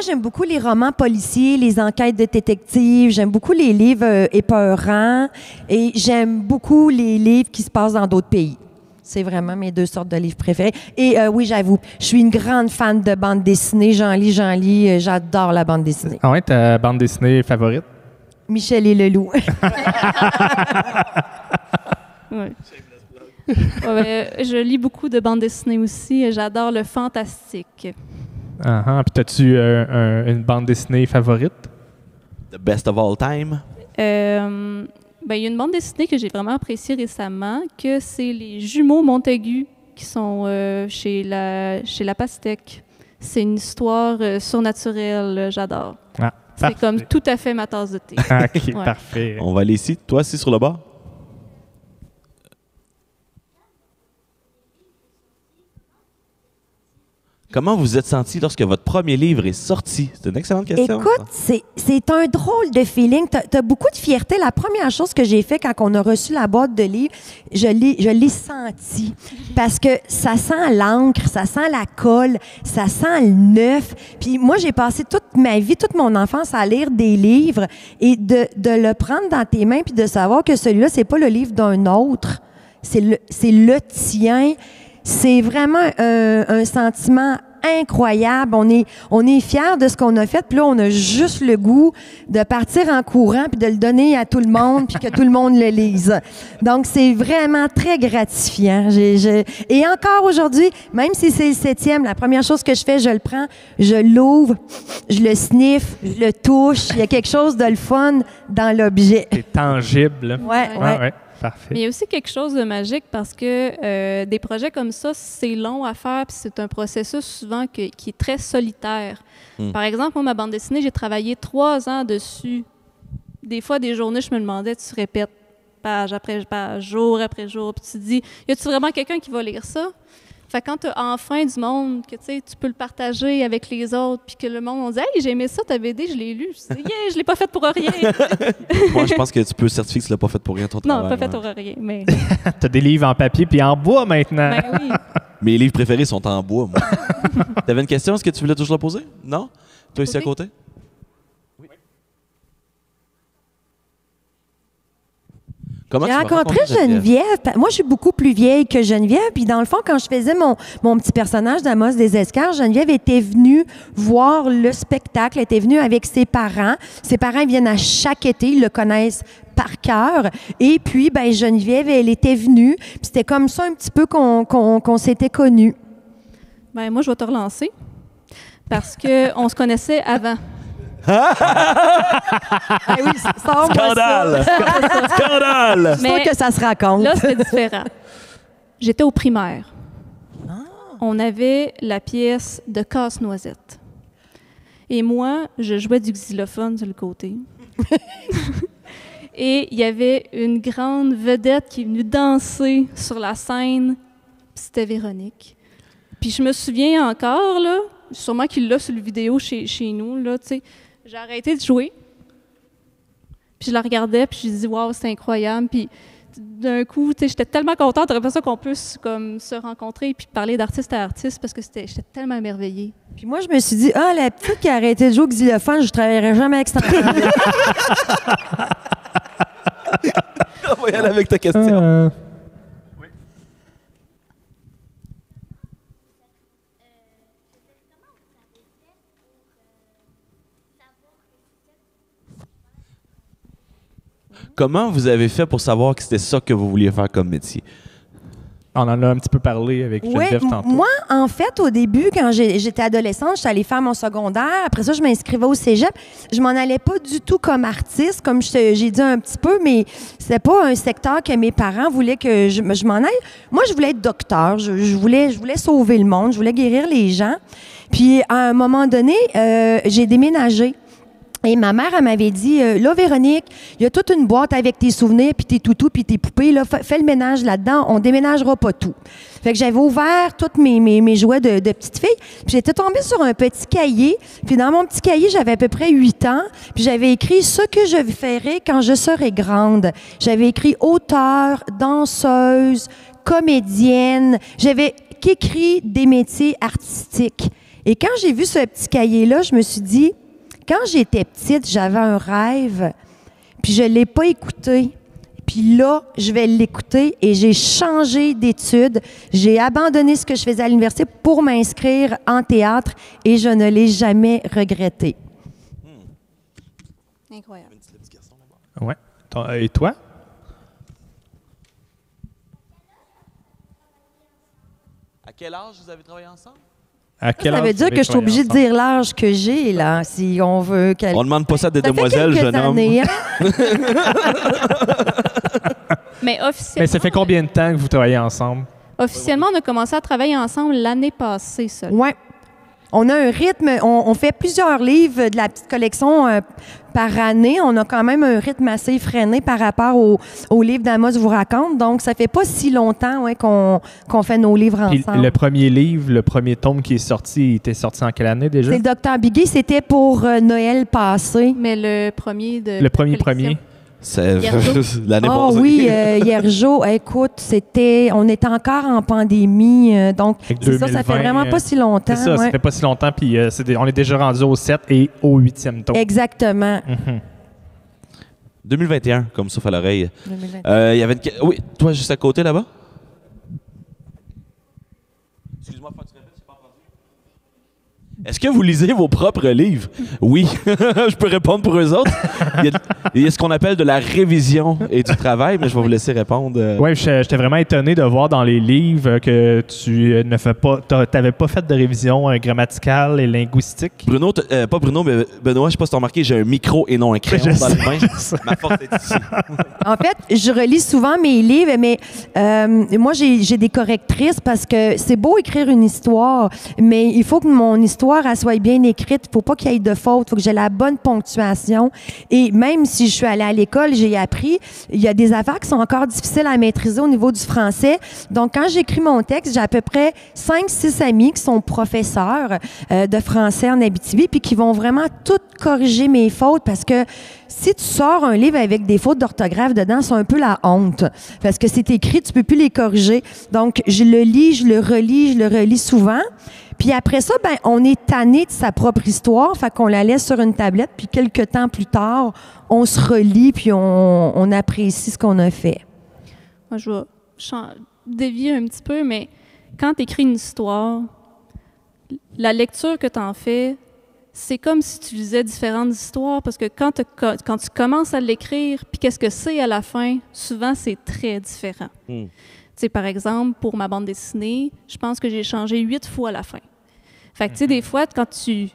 Speaker 4: j'aime beaucoup les romans policiers, les enquêtes de détectives. J'aime beaucoup les livres épeurants et j'aime beaucoup les livres qui se passent dans d'autres pays. C'est vraiment mes 2 sortes de livres préférés. Et oui, j'avoue, je suis une grande fan de bande dessinée. J'en lis. J'adore la bande dessinée.
Speaker 3: Ah ouais, ta bande dessinée favorite?
Speaker 4: Michel et le loup.
Speaker 5: Ouais. Je lis beaucoup de bandes dessinées aussi. J'adore le fantastique.
Speaker 3: Puis t'as-tu une bande dessinée favorite?
Speaker 2: The best of all time?
Speaker 5: Il y a une bande dessinée que j'ai vraiment appréciée récemment, que c'est les jumeaux Montaigu qui sont chez la Pastèque. C'est une histoire surnaturelle, j'adore. C'est comme tout à fait ma tasse de thé.
Speaker 3: OK, parfait.
Speaker 2: On va aller ici. Toi, assis sur le bord. Comment vous êtes senti lorsque votre premier livre est sorti? C'est une excellente question.
Speaker 4: Écoute, c'est un drôle de feeling. Tu as beaucoup de fierté. La première chose que j'ai fait quand on a reçu la boîte de livres, je l'ai senti. Parce que ça sent l'encre, ça sent la colle, ça sent le neuf. Puis moi, j'ai passé toute ma vie, toute mon enfance à lire des livres et de le prendre dans tes mains puis de savoir que celui-là, c'est pas le livre d'un autre, c'est le tien. C'est vraiment un sentiment incroyable. On est fiers de ce qu'on a fait. Puis là, on a juste le goût de partir en courant puis de le donner à tout le monde puis que tout le monde le lise. Donc, c'est vraiment très gratifiant. Et encore aujourd'hui, même si c'est le 7e, la première chose que je fais, je le prends, je l'ouvre, je le sniffe, je le touche. Il y a quelque chose de le fun dans l'objet.
Speaker 3: C'est tangible.
Speaker 4: Ouais.
Speaker 3: Parfait.
Speaker 5: Mais il y a aussi quelque chose de magique parce que des projets comme ça, c'est long à faire puis c'est un processus souvent qui est très solitaire. Par exemple, moi, ma bande dessinée, j'ai travaillé 3 ans dessus. Des fois, des journées, je me demandais, tu répètes page après page, jour après jour, puis tu te dis, y a-tu vraiment quelqu'un qui va lire ça? Fait que quand tu as enfin du monde, que tu peux le partager avec les autres, puis que le monde on dit « Hey, j'ai aimé ça, ta BD, je l'ai lu. » Je dis « Yeah, je l'ai pas faite pour rien. »
Speaker 2: Moi, je pense que tu peux certifier que tu l'as pas fait pour rien, ton travail.
Speaker 5: Non, pas faite pour rien, mais...
Speaker 3: Tu as des livres en papier puis en bois maintenant.
Speaker 5: Ben oui.
Speaker 2: Mes livres préférés sont en bois, moi. Tu avais une question? Est-ce que tu voulais toujours la poser? Non? Toi, ici à côté?
Speaker 4: J'ai rencontré Geneviève. Moi, je suis beaucoup plus vieille que Geneviève. Puis, dans le fond, quand je faisais mon petit personnage d'Amos des Escarres, Geneviève était venue voir le spectacle. Elle était venue avec ses parents. Ses parents viennent à chaque été. Ils le connaissent par cœur. Et puis, Geneviève, elle était venue. Puis, c'était comme ça un petit peu qu'on s'était connus.
Speaker 5: Moi, je vais te relancer parce qu'on se connaissait avant.
Speaker 4: Oui,
Speaker 2: scandale! Scandale!
Speaker 4: C'est sûr que ça se raconte.
Speaker 5: Là, c'était différent. J'étais au primaire. On avait la pièce de Casse-Noisette. Et moi, je jouais du xylophone sur le côté. Et il y avait une grande vedette qui est venue danser sur la scène. C'était Véronique. Puis je me souviens encore, là, sûrement qu'il l'a sur le vidéo chez nous, là, tu sais. J'ai arrêté de jouer, puis je la regardais, puis je me disais « Wow, c'est incroyable ». Puis d'un coup, j'étais tellement contente, j'aurais ça qu'on puisse comme, se rencontrer puis parler d'artiste à artiste parce que j'étais tellement émerveillée.
Speaker 4: Puis moi, je me suis dit « Ah, la petite qui a arrêté de jouer au xylophone, je ne travaillerai jamais avec cette enfant. »
Speaker 2: On va y aller avec ta question. Comment vous avez fait pour savoir que c'était ça que vous vouliez faire comme métier?
Speaker 3: On en a un petit peu parlé avec Geneviève tantôt.
Speaker 4: Moi, en fait, au début, quand j'étais adolescente, j'étais allée faire mon secondaire. Après ça, je m'inscrivais au cégep. Je m'en allais pas du tout comme artiste, comme j'ai dit un petit peu, mais c'était pas un secteur que mes parents voulaient que je m'en aille. Moi, je voulais être docteur. Je voulais sauver le monde. Je voulais guérir les gens. Puis, à un moment donné, j'ai déménagé. Et ma mère, elle m'avait dit, là, Véronique, il y a toute une boîte avec tes souvenirs, puis tes toutous, puis tes poupées, là, fais le ménage là-dedans, on déménagera pas tout. Fait que j'avais ouvert tous mes jouets de petite fille, puis j'étais tombée sur un petit cahier, puis dans mon petit cahier, j'avais à peu près 8 ans, puis j'avais écrit « Ce que je ferai quand je serai grande ». J'avais écrit auteure, danseuse, comédienne, j'avais écrit des métiers artistiques. Et quand j'ai vu ce petit cahier-là, je me suis dit... Quand j'étais petite, j'avais un rêve, puis je ne l'ai pas écouté. Puis là, je vais l'écouter et j'ai changé d'études. J'ai abandonné ce que je faisais à l'université pour m'inscrire en théâtre et je ne l'ai jamais regretté.
Speaker 5: Incroyable.
Speaker 3: Ouais. Et toi?
Speaker 2: À quel âge vous avez travaillé ensemble?
Speaker 4: Ça veut dire que je suis obligée de dire l'âge que j'ai, là, si on veut...
Speaker 2: On ne demande pas ça à des demoiselles, jeune homme.
Speaker 4: Hein?
Speaker 5: Mais officiellement...
Speaker 3: Mais ça fait combien de temps que vous travaillez ensemble?
Speaker 5: Officiellement, on a commencé à travailler ensemble l'année passée, ça.
Speaker 4: Oui. On a un rythme, on fait plusieurs livres de la petite collection par année. On a quand même un rythme assez effréné par rapport au livre d'Amos vous raconte. Donc, ça fait pas si longtemps qu'on fait nos livres ensemble.
Speaker 3: Puis le premier livre, le premier tome qui est sorti, il était sorti en quelle année déjà?
Speaker 4: C'est le Dr Biguet, c'était pour Noël passé.
Speaker 5: Mais le premier de...
Speaker 3: Le premier.
Speaker 2: C'est l'année
Speaker 4: passée.
Speaker 2: passée.
Speaker 4: Oui, Hiergeau, écoute, on était encore en pandémie, donc c'est ça fait vraiment pas si longtemps.
Speaker 3: C'est ça, ça fait pas si longtemps, puis on est déjà rendu au 7 et au 8e tome.
Speaker 4: Exactement.
Speaker 2: 2021, comme souffle à l'oreille. Il y avait Oui, toi, juste à côté, là-bas. Excuse-moi, faut que tu répètes, j'ai pas entendu. Est-ce que vous lisez vos propres livres? Oui. Je peux répondre pour eux autres. Il y a ce qu'on appelle de la révision et du travail, mais je vais vous laisser répondre.
Speaker 3: Oui, j'étais vraiment étonné de voir dans les livres que tu n'avais pas fait de révision grammaticale et linguistique.
Speaker 2: Bruno, pas Bruno, mais Benoît, je sais pas si tu as remarqué, j'ai un micro et non un crayon dans les mains. Ma force est ici.
Speaker 4: En fait, je relis souvent mes livres, mais moi, j'ai des correctrices parce que c'est beau écrire une histoire, mais il faut que mon histoire elle soit bien écrite. Il ne faut pas qu'il y ait de fautes. Il faut que j'ai la bonne ponctuation. Et même si je suis allée à l'école, j'ai appris, il y a des affaires qui sont encore difficiles à maîtriser au niveau du français. Donc, quand j'écris mon texte, j'ai à peu près 5-6 amis qui sont professeurs de français en Abitibi puis qui vont vraiment tout corriger mes fautes parce que si tu sors un livre avec des fautes d'orthographe dedans, c'est un peu la honte. Parce que c'est écrit, tu peux plus les corriger. Donc, je le lis, je le relis souvent. Puis après ça, on est tanné de sa propre histoire, fait qu'on la laisse sur une tablette, puis quelques temps plus tard, on se relit, puis on apprécie ce qu'on a fait.
Speaker 5: Moi, je vais dévier un petit peu, mais quand tu écris une histoire, la lecture que tu en fais, c'est comme si tu lisais différentes histoires, parce que quand tu commences à l'écrire, puis qu'est-ce que c'est à la fin, souvent, c'est très différent. Tu sais, par exemple, pour ma bande dessinée, je pense que j'ai changé 8 fois à la fin. Fait que, tu sais, des fois, quand tu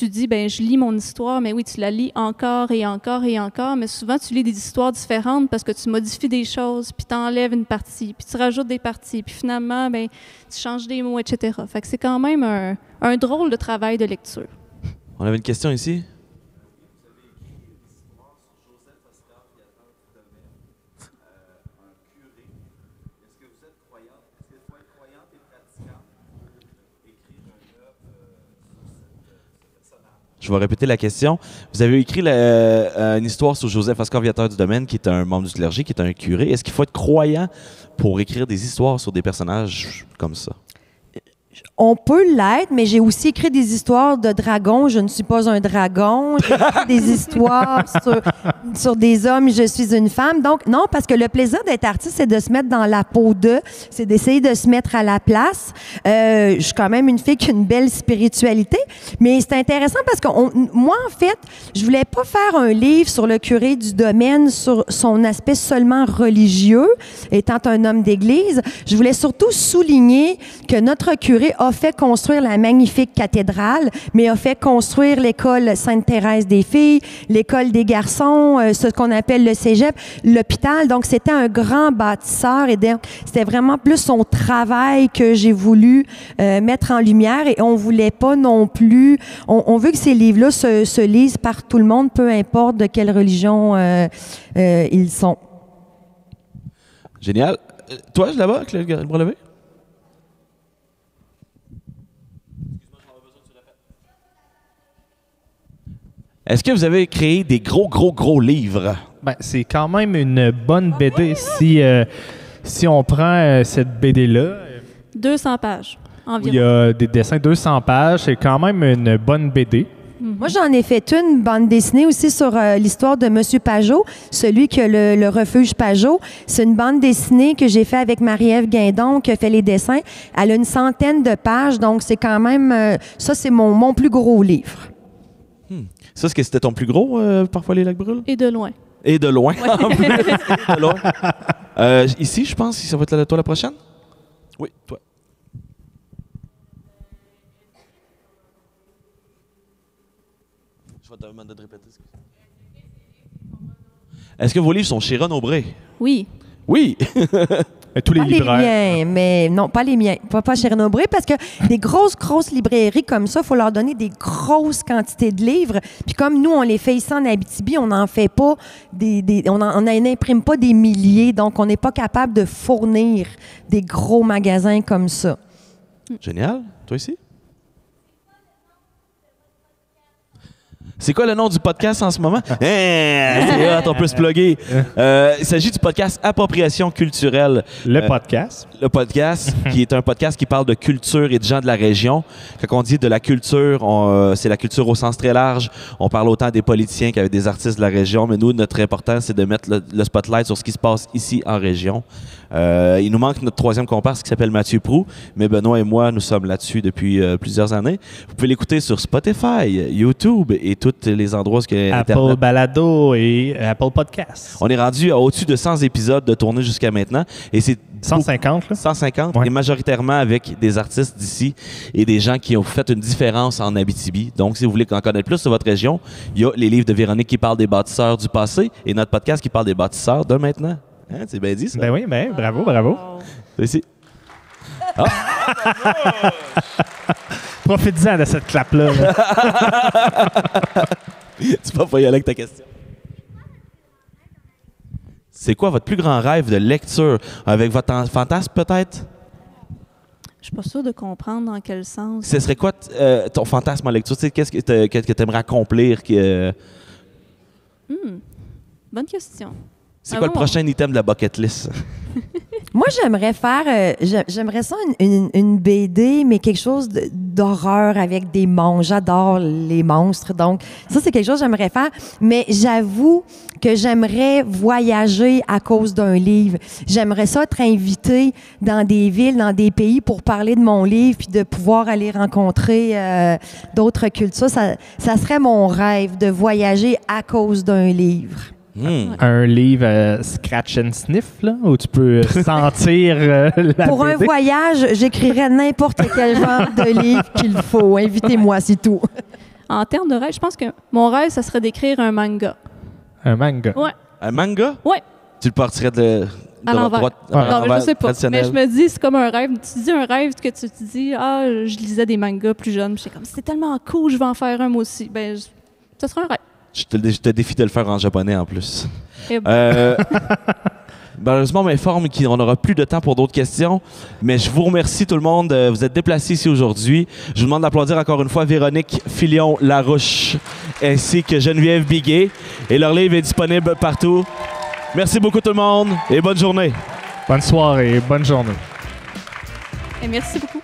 Speaker 5: dis, je lis mon histoire, mais oui, tu la lis encore et encore et encore, mais souvent, tu lis des histoires différentes parce que tu modifies des choses, puis tu enlèves une partie, puis tu rajoutes des parties, puis finalement, tu changes des mots, etc. Fait que c'est quand même un drôle de travail de lecture.
Speaker 2: On avait une question ici. Je vais répéter la question. Vous avez écrit une histoire sur Joseph-Oscar Viateur du Domaine, qui est un membre du clergé, qui est un curé. Est-ce qu'il faut être croyant pour écrire des histoires sur des personnages comme ça?
Speaker 4: On peut l'être, mais j'ai aussi écrit des histoires de dragons. Je ne suis pas un dragon. J'ai écrit des histoires sur des hommes. Je suis une femme. Donc, non, parce que le plaisir d'être artiste, c'est de se mettre dans la peau d'eux. C'est d'essayer de se mettre à la place. Je suis quand même une fille qui a une belle spiritualité. Mais c'est intéressant parce que moi, en fait, je voulais pas faire un livre sur le curé du domaine, sur son aspect seulement religieux, étant un homme d'église. Je voulais surtout souligner que notre curé a fait construire la magnifique cathédrale, mais a fait construire l'école Sainte-Thérèse des filles, l'école des garçons, ce qu'on appelle le cégep, l'hôpital. Donc, c'était un grand bâtisseur et c'était vraiment plus son travail que j'ai voulu mettre en lumière et on voulait pas non plus... On veut que ces livres-là se lisent par tout le monde, peu importe de quelle religion ils sont.
Speaker 2: Génial. Toi, là-bas, avec le bras levé? Est-ce que vous avez créé des gros livres?
Speaker 3: C'est quand même une bonne BD. Si on prend cette BD-là...
Speaker 5: 200 pages environ.
Speaker 3: Il y a des dessins, 200 pages. C'est quand même une bonne BD.
Speaker 4: Moi, j'en ai fait une bande dessinée aussi sur l'histoire de Monsieur Pajot, celui qui a le refuge Pajot. C'est une bande dessinée que j'ai fait avec Marie-Ève Guindon, qui a fait les dessins. Elle a une 100aine de pages, donc c'est quand même... ça, c'est mon plus gros livre.
Speaker 2: Ça, est-ce que c'était ton plus gros, Parfois les lacs brûlent?
Speaker 5: Et de loin.
Speaker 2: Et de loin, en plus. Et de loin. Ici, je pense que ça va être toi la prochaine? Oui, toi. Je vais te demander de répéter. Est-ce que vos livres sont chez Renaud Bré?
Speaker 5: Oui.
Speaker 2: Oui!
Speaker 3: Tous les
Speaker 4: pas
Speaker 3: libraires.
Speaker 4: Les miens, mais non, pas les miens. Pas chez Renaud Bré, parce que des grosses librairies comme ça, il faut leur donner des grosses quantités de livres. Puis comme nous, on les fait ici en Abitibi, on n'en fait pas on n'imprime pas des milliers, donc on n'est pas capable de fournir des gros magasins comme ça.
Speaker 2: Génial. Toi ici? C'est quoi le nom du podcast en ce moment? C'est hot, on peut se plugger. Il s'agit du podcast Appropriation culturelle.
Speaker 3: Le podcast.
Speaker 2: Le podcast, qui est un podcast qui parle de culture et de gens de la région. Quand on dit de la culture, c'est la culture au sens très large. On parle autant des politiciens qu'avec des artistes de la région, mais nous, notre important, c'est de mettre le spotlight sur ce qui se passe ici en région. Il nous manque notre troisième comparse qui s'appelle Mathieu Proulx, mais Benoît et moi, nous sommes là-dessus depuis plusieurs années. Vous pouvez l'écouter sur Spotify, YouTube et tous les endroits où
Speaker 3: Apple
Speaker 2: Internet.
Speaker 3: Balado et Apple Podcast.
Speaker 2: On est rendu à au-dessus de 100 épisodes de tournée jusqu'à maintenant. Et c'est
Speaker 3: 150, là?
Speaker 2: 150,
Speaker 3: Ouais.
Speaker 2: et majoritairement avec des artistes d'ici et des gens qui ont fait une différence en Abitibi. Donc, si vous voulez en connaître plus sur votre région, il y a les livres de Véronique qui parlent des bâtisseurs du passé et notre podcast qui parle des bâtisseurs de maintenant. Hein, c'est bien dit, ça?
Speaker 3: Ben oui, bravo.
Speaker 2: C'est ici.
Speaker 3: Profite-en de cette clap-là. là.
Speaker 2: Tu vas pas y aller avec ta question. C'est quoi votre plus grand rêve de lecture? Avec votre fantasme, peut-être?
Speaker 5: Je suis pas sûre de comprendre dans quel sens.
Speaker 2: Ce serait quoi ton fantasme en lecture? Tu sais, qu'est-ce que tu aimerais accomplir?
Speaker 5: Bonne question.
Speaker 2: C'est quoi le prochain item de la bucket list?
Speaker 4: Moi, j'aimerais faire, j'aimerais ça une BD, mais quelque chose d'horreur avec des monstres. J'adore les monstres, donc ça, c'est quelque chose que j'aimerais faire. Mais j'avoue que j'aimerais voyager à cause d'un livre. J'aimerais ça être invitée dans des villes, dans des pays pour parler de mon livre, puis de pouvoir aller rencontrer d'autres cultures. Ça serait mon rêve de voyager à cause d'un livre.
Speaker 3: Un livre scratch and sniff, là, où tu peux sentir la
Speaker 4: Pour un
Speaker 3: BD.
Speaker 4: voyage, j'écrirais n'importe quel genre de livre qu'il faut. Invitez-moi, c'est tout.
Speaker 5: En termes de rêve, je pense que mon rêve, ça serait d'écrire un manga.
Speaker 3: Un manga.
Speaker 5: Ouais.
Speaker 2: Un manga?
Speaker 5: Ouais.
Speaker 2: Tu le partirais de
Speaker 5: À l'envers.
Speaker 2: droite,
Speaker 5: Non, mais je sais pas.
Speaker 2: traditionnel.
Speaker 5: Mais je me dis, c'est comme un rêve. Tu dis un rêve que tu te dis, je lisais des mangas plus jeunes. J'étais comme, c'est tellement cool, je vais en faire un moi aussi. Ben, ça serait un rêve.
Speaker 2: Je te défie de le faire en japonais en plus.
Speaker 5: Et bon.
Speaker 2: Malheureusement, on m'informe qu'on n'aura plus de temps pour d'autres questions, mais je vous remercie tout le monde. Vous êtes déplacés ici aujourd'hui. Je vous demande d'applaudir encore une fois Véronique Filion-Larouche ainsi que Geneviève Biguet. Et leur livre est disponible partout. Merci beaucoup tout le monde et bonne journée.
Speaker 3: Bonne soirée, bonne journée.
Speaker 5: Et merci beaucoup.